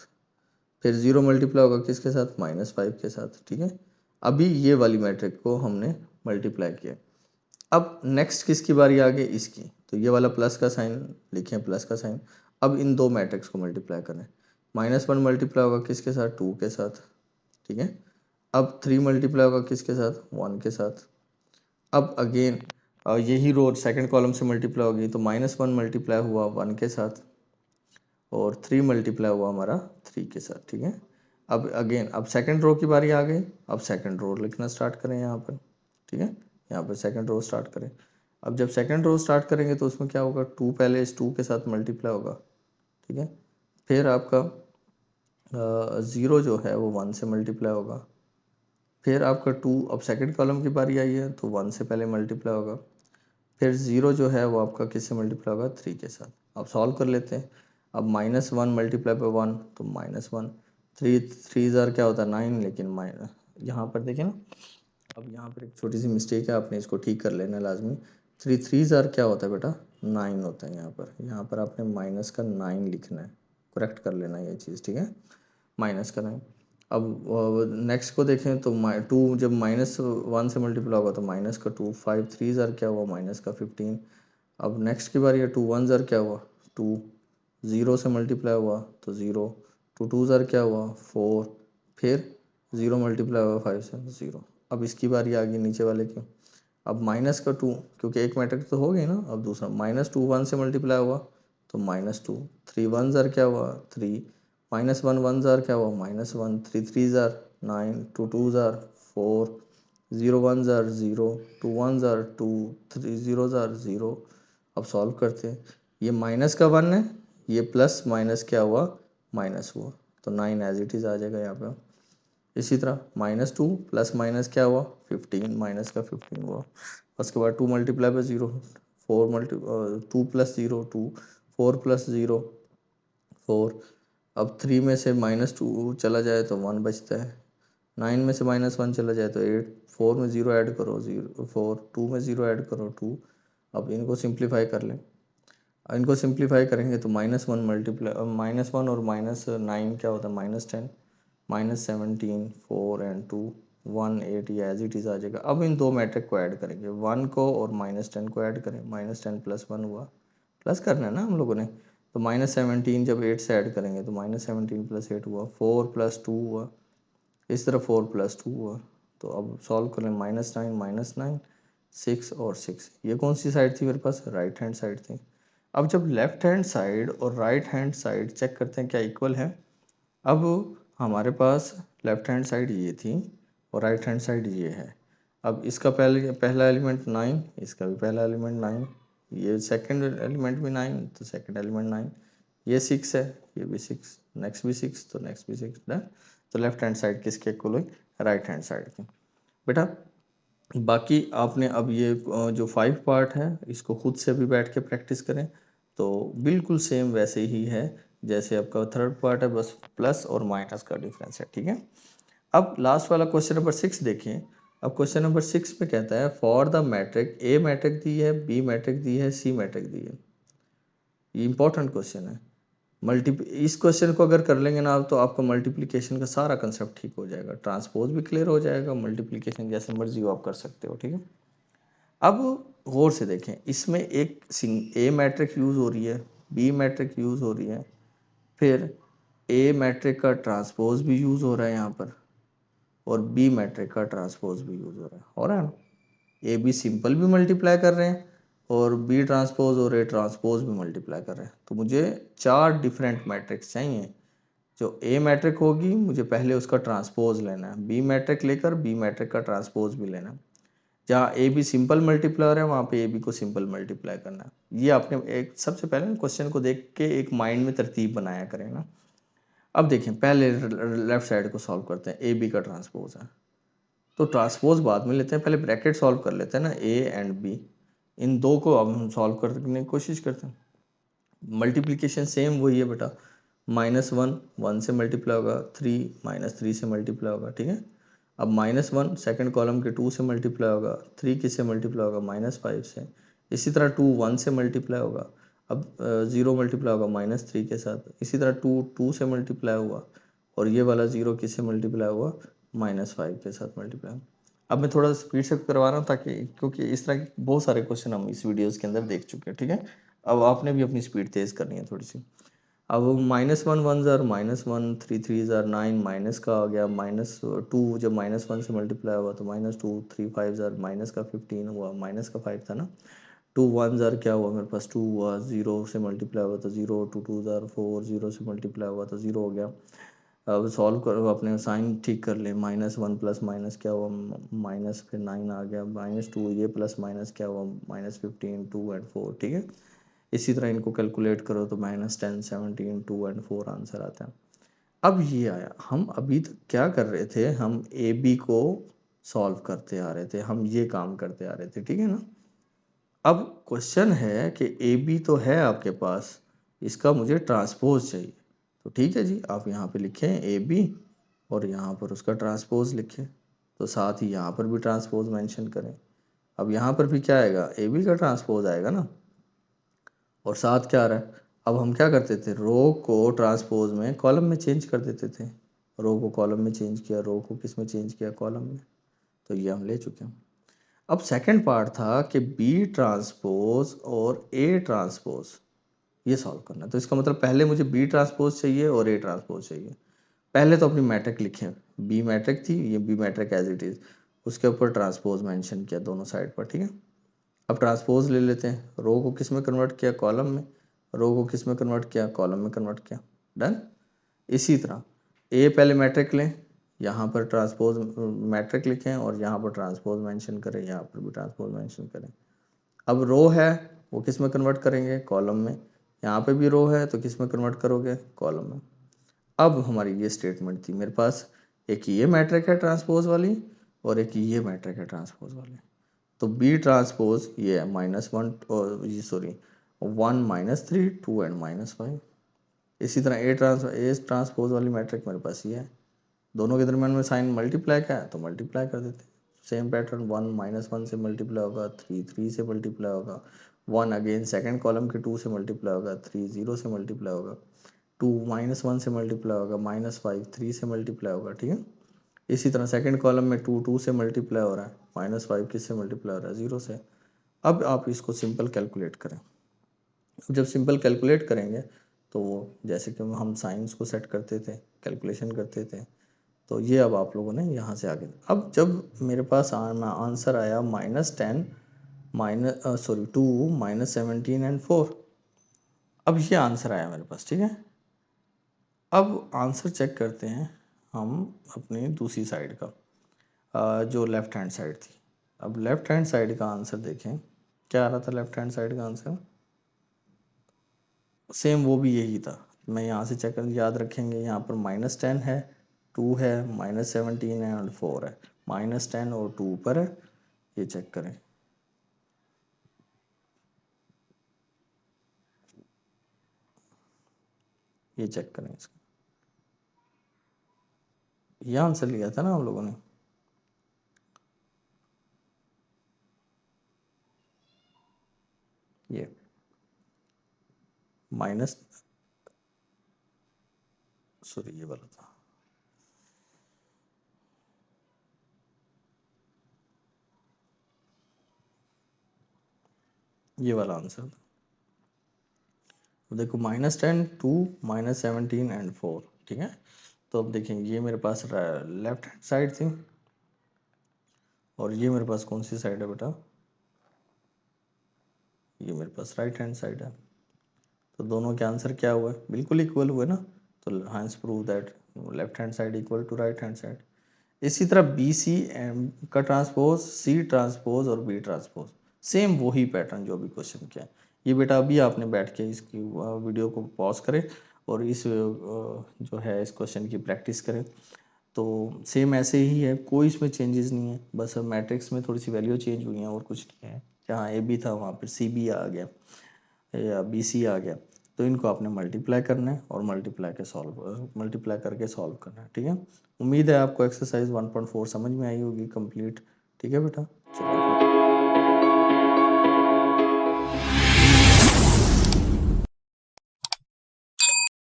फिर 0 मल्टीप्लाई होगा किसके साथ, -5 के साथ। ठीक है, अभी ये वाली मैट्रिक को हमने मल्टीप्लाई किया। अब नेक्स्ट किसकी बारी आ गई, इसकी, तो ये वाला प्लस का साइन लिखें, प्लस का साइन। अब इन दो मैट्रिक्स को मल्टीप्लाई करें, -1 मल्टीप्लाई होगा किसके साथ, 2 के साथ। ठीक है, अब 3 मल्टीप्लाई होगा किसके साथ, 1 के साथ। अब अगेन यही रो सेकंड कॉलम से मल्टीप्लाई होगी, तो -1 मल्टीप्लाई हुआ 1 के साथ और 3 मल्टीप्लाई हुआ हमारा 3 के साथ, ठीक है। अब अगेन अब सेकंड रो की बारी आ गई, अब सेकंड रो लिखना स्टार्ट करें यहाँ पर, ठीक है। यहाँ पर सेकंड रो स्टार्ट करें। अब जब सेकंड रो स्टार्ट करेंगे तो उसमें क्या होगा, 2 पहले इस 2 के साथ मल्टीप्लाई होगा, ठीक है। फिर आपका 0 जो है वो 1 से मल्टीप्लाई होगा। फिर आपका 2, अब सेकंड कॉलम की बारी आई है तो 1 से पहले मल्टीप्लाई होगा। फिर 0 जो है वो आपका किससे मल्टीप्लाई होगा, 3 के साथ। अब सॉल्व कर लेते हैं। अब -1 मल्टीप्लाई बाय 1 तो -1, 3 ज़ार क्या होता है 9, लेकिन यहाँ पर देखिए ना, अब यहाँ पर एक छोटी सी मिस्टेक है, आपने इसको ठीक कर लेना लाजमी। 3 ज़ार क्या होता है बेटा, 9 होता है। यहाँ पर आपने माइनस का 9 लिखना है, करेक्ट कर लेना ये चीज़, ठीक है, माइनस का 9। अब नेक्स्ट को देखें तो 2 जब -1 से मल्टीप्लाई होगा तो माइनस का 2, 5 3 ज़ार क्या हुआ माइनस का 15। अब नेक्स्ट की बारी है 2 1 ज़ार क्या हुआ 2, 0 से मल्टीप्लाई हुआ तो 0, 2 2 ज़ार क्या हुआ 4, फिर 0 मल्टीप्लाई हुआ 5 से 0। अब इसकी बारी आ गई नीचे वाले की। अब माइनस का 2, क्योंकि एक मैट्रिक्स तो हो गई ना। अब दूसरा -2 1 से मल्टीप्लाई हुआ तो -2, 3 1 ज़ार क्या हुआ 3, -1 1 ज़ार क्या हुआ -1, 3 3 ज़ार 9, 2 2 ज़ार 4, 0 1 ज़ार 0, 2 1 ज़ार 2, 3 0 ज़ार 0। अब सॉल्व करते हैं, ये माइनस का 1 है, ये प्लस माइनस क्या हुआ माइनस हुआ, तो 9 एज इट इज़ आ जाएगा यहाँ पे। इसी तरह -2 प्लस माइनस क्या हुआ 15, माइनस का 15 हुआ। उसके बाद 2 मल्टीप्लाई बाय 0, 2 प्लस 0 2, 4 प्लस 0 4। अब 3 में से -2 चला जाए तो 1 बचता है, 9 में से -1 चला जाए तो 8, 4 में 0 ऐड करो 0 4, 2 में 0 ऐड करो 2। अब इनको सिंप्लीफाई कर लें। इनको सिंप्लीफाई करेंगे तो -1 मल्टीप्लाई -1 और -9 क्या होता है -10, -17 4 एंड 2 1 8, ये एज इट इज़ आ जाएगा। अब इन दो मैट्रिक को ऐड करेंगे, 1 को और -10 को ऐड करें, -10 प्लस 1 हुआ, प्लस करना है ना हम लोगों ने, तो -17 जब 8 से ऐड करेंगे तो -17 प्लस 8 हुआ, 4 प्लस 2 हुआ, इस तरह 4 प्लस 2 हुआ। तो अब सॉल्व करें, -9 6 और 6, ये कौन सी साइड थी मेरे पास, राइट हैंड साइड थी। अब जब लेफ्ट हैंड साइड और राइट हैंड साइड चेक करते हैं क्या इक्वल है। अब हमारे पास लेफ्ट हैंड साइड ये थी और राइट हैंड साइड ये है। अब इसका पहला एलिमेंट 9, इसका भी पहला एलिमेंट 9, ये सेकंड एलिमेंट भी 9, तो सेकंड एलिमेंट 9, ये 6 है, ये भी 6, नेक्स्ट भी 6, तो नेक्स्ट भी 6 डन। तो लेफ्ट हैंड साइड किसके इक्वल हुई, राइट हैंड साइड की। बेटा बाकी आपने अब ये जो 5 पार्ट है इसको खुद से भी बैठ के प्रैक्टिस करें, तो बिल्कुल सेम वैसे ही है जैसे आपका थर्ड पार्ट है, बस प्लस और माइनस का डिफरेंस है, ठीक है। अब लास्ट वाला क्वेश्चन नंबर 6 देखिए। अब क्वेश्चन नंबर 6 में कहता है for the matrix A matrix दी है, बी मैट्रिक दी है, सी मैट्रिक दी है। ये इंपॉर्टेंट क्वेश्चन है। इस क्वेश्चन को अगर कर लेंगे ना आप, तो आपका मल्टीप्लिकेशन का सारा कंसेप्ट ठीक हो जाएगा, ट्रांसपोज भी क्लियर हो जाएगा, मल्टीप्लिकेशन जैसे मर्जी हो आप कर सकते हो, ठीक है। अब गौर से देखें, इसमें एक ए मैट्रिक यूज़ हो रही है, बी मैट्रिक यूज़ हो रही है, फिर ए मैट्रिक का ट्रांसपोज भी यूज़ हो रहा है यहाँ पर, और बी मैट्रिक का ट्रांसपोज भी यूज़ हो रहा है ना। ए बी सिंपल भी मल्टीप्लाई कर रहे हैं और बी ट्रांसपोज और ए ट्रांसपोज भी मल्टीप्लाई कर रहे हैं। तो मुझे 4 डिफरेंट मैट्रिक्स चाहिए। जो ए मैट्रिक होगी मुझे पहले उसका ट्रांसपोज लेना है, बी मैट्रिक लेकर बी मैट्रिक का ट्रांसपोज भी लेना है। जहाँ ए बी सिंपल मल्टीप्लायर है वहाँ पे ए बी को सिंपल मल्टीप्लाई करना है। ये आपने एक सबसे पहले क्वेश्चन को देख के एक माइंड में तरतीब बनाया करें ना। अब देखें, पहले लेफ्ट साइड को सॉल्व करते हैं, ए बी का ट्रांसपोज है, तो ट्रांसपोज बाद में लेते हैं, पहले ब्रैकेट सॉल्व कर लेते हैं ना, ए एंड बी। इन दो को अब हम सॉल्व करने की कोशिश करते हैं। मल्टीप्लिकेशन सेम वही है बेटा, -1 1 से मल्टीप्लाई होगा, 3 -3 से मल्टीप्लाई होगा, ठीक है। अब -1 सेकंड कॉलम के 2 से मल्टीप्लाई होगा, 3 किससे मल्टीप्लाई होगा -5 से। इसी तरह 2 1 से मल्टीप्लाई होगा, अब 0 मल्टीप्लाई होगा -3 के साथ। इसी तरह 2 2 से मल्टीप्लाई हुआ, और ये वाला 0 किससे मल्टीप्लाई हुआ -5 के साथ मल्टीप्लाई। अब मैं थोड़ा स्पीड से करवा रहा हूँ ताकि, क्योंकि इस तरह के बहुत सारे क्वेश्चन हम इस वीडियोज़ के अंदर देख चुके हैं, ठीक है। अब आपने भी अपनी स्पीड तेज़ करनी है थोड़ी सी। अब -1 1 ज़ार -1 3 3 ज़ार 9 माइनस का आ गया -2 जब -1 से मल्टीप्लाई हुआ तो -2 3 5 ज़ार माइनस का 15 हुआ माइनस का 5 था ना 2 1 ज़ार क्या हुआ मेरे पास 2 हुआ 0 से मल्टीप्लाई हुआ तो 0 2 2 ज़ार 4 0 से मल्टीप्लाई हुआ तो 0 हो गया। अब सॉल्व करो अपने साइन ठीक कर ले -1 प्लस माइनस क्या हुआ माइनस फिर 9 आ गया -2 ये प्लस माइनस क्या हुआ -15 2 एंड 4 ठीक है। इसी तरह इनको कैलकुलेट करो तो -10 17 2 एंड 4 आंसर आता है। अब ये आया हम अभी तक क्या कर रहे थे हम ए बी को सॉल्व करते आ रहे थे हम ये काम करते आ रहे थे ठीक है ना। अब क्वेश्चन है कि ए बी तो है आपके पास इसका मुझे ट्रांसपोज चाहिए तो ठीक है जी आप यहाँ पे लिखें ए बी और यहाँ पर उसका ट्रांसपोज लिखें तो साथ ही यहाँ पर भी ट्रांसपोज मेंशन करें। अब यहाँ पर भी क्या आएगा ए बी का ट्रांसपोज आएगा ना और साथ क्या आ रहा है। अब हम क्या करते थे रो को ट्रांसपोज में कॉलम में चेंज कर देते थे रो को कॉलम में चेंज किया रो को किस में चेंज किया कॉलम में तो ये हम ले चुके हैं। अब सेकंड पार्ट था कि बी ट्रांसपोज और ए ट्रांसपोज ये सॉल्व करना तो इसका मतलब पहले मुझे बी ट्रांसपोज चाहिए और ए ट्रांसपोज चाहिए। पहले तो अपनी मैट्रिक लिखें बी मैट्रिक थी ये B matrix as it is उसके ऊपर ट्रांसपोज मेंशन किया दोनों साइड पर ठीक है। अब ट्रांसपोज ले लेते हैं रो को किस में कन्वर्ट किया कॉलम में रो को किस में कन्वर्ट किया कॉलम में कन्वर्ट किया डन। इसी तरह ए पहले मैट्रिक लें यहाँ पर ट्रांसपोज मैट्रिक लिखें और यहाँ पर ट्रांसपोज मेंशन करें यहाँ पर भी ट्रांसपोज मेंशन करें। अब रो है वो किस में कन्वर्ट करेंगे कॉलम में यहाँ पे भी रो है तो किस में कन्वर्ट करोगे कॉलम में। अब हमारी ये स्टेटमेंट थी मेरे पास एक ये मैट्रिक है ट्रांसपोज वाली और एक ये मैट्रिक है ट्रांसपोज वाली तो बी ट्रांसपोज ये है -1 और ये सॉरी 1 -3 2 एंड -5। इसी तरह ए ट्रांसपोज वाली मैट्रिक मेरे पास ये है दोनों के दरम्यान में साइन मल्टीप्लाई का है तो मल्टीप्लाई कर देते सेम पैटर्न 1 -1 से मल्टीप्लाई होगा 3 3 से मल्टीप्लाई होगा 1 अगेन सेकंड कॉलम के 2 से मल्टीप्लाई होगा 3 0 से मल्टीप्लाई होगा 2 -1 से मल्टीप्लाई होगा -5 3 से मल्टीप्लाई होगा ठीक है। इसी तरह सेकंड कॉलम में 2 2 से मल्टीप्लाई हो रहा है -5 किस से मल्टीप्लाई हो रहा है 0 से। अब आप इसको सिंपल कैलकुलेट करें जब सिंपल कैलकुलेट करेंगे तो जैसे कि हम साइंस को सेट करते थे कैलकुलेशन करते थे तो ये अब आप लोगों ने यहाँ से आगे अब जब मेरे पास आंसर आया -10 2 -17 एंड 4 अब ये आंसर आया मेरे पास ठीक है। अब आंसर चेक करते हैं हम अपनी दूसरी साइड का जो लेफ्ट हैंड साइड थी। अब लेफ्ट हैंड साइड का आंसर देखें क्या आ रहा था लेफ्ट हैंड साइड का आंसर सेम वो भी यही था। मैं यहाँ से चेक कर याद रखेंगे यहाँ पर -10 है 2 है -17 है और 4 है -10 और 2 ऊपर है ये चेक करें। ये चेक करें इसका ये आंसर लिया था ना हम लोगों ने ये माइनस सॉरी ये वाला था ये वाला आंसर था। देखो -10 2 -17 एंड 4 ठीक है। तो अब देखें ये मेरे पास लेफ्ट हैंड साइड थी और ये मेरे पास कौन सी साइड है बेटा ये मेरे पास राइट हैंड साइड है। तो दोनों के आंसर क्या हुए बिल्कुल इक्वल हुए ना तो hence prove that left hand side equal to right hand side. इसी तरह बी सी एम का ट्रांसपोज सी ट्रांसपोज और बी ट्रांसपोज सेम वही पैटर्न जो भी क्वेश्चन किया है। ये बेटा अभी आपने बैठ के इसकी वीडियो को पॉज करें और इस जो है इस क्वेश्चन की प्रैक्टिस करें तो सेम ऐसे ही है कोई इसमें चेंजेस नहीं है बस मैट्रिक्स में थोड़ी सी वैल्यू चेंज हुई है और कुछ नहीं है। जहाँ ए बी था वहाँ पर सी बी आ गया या बी सी आ गया तो इनको आपने मल्टीप्लाई करना है और मल्टीप्लाई करके सॉल्व करना है ठीक है। उम्मीद है आपको एक्सरसाइज 1.4 समझ में आई होगी कंप्लीट ठीक है बेटा चलो।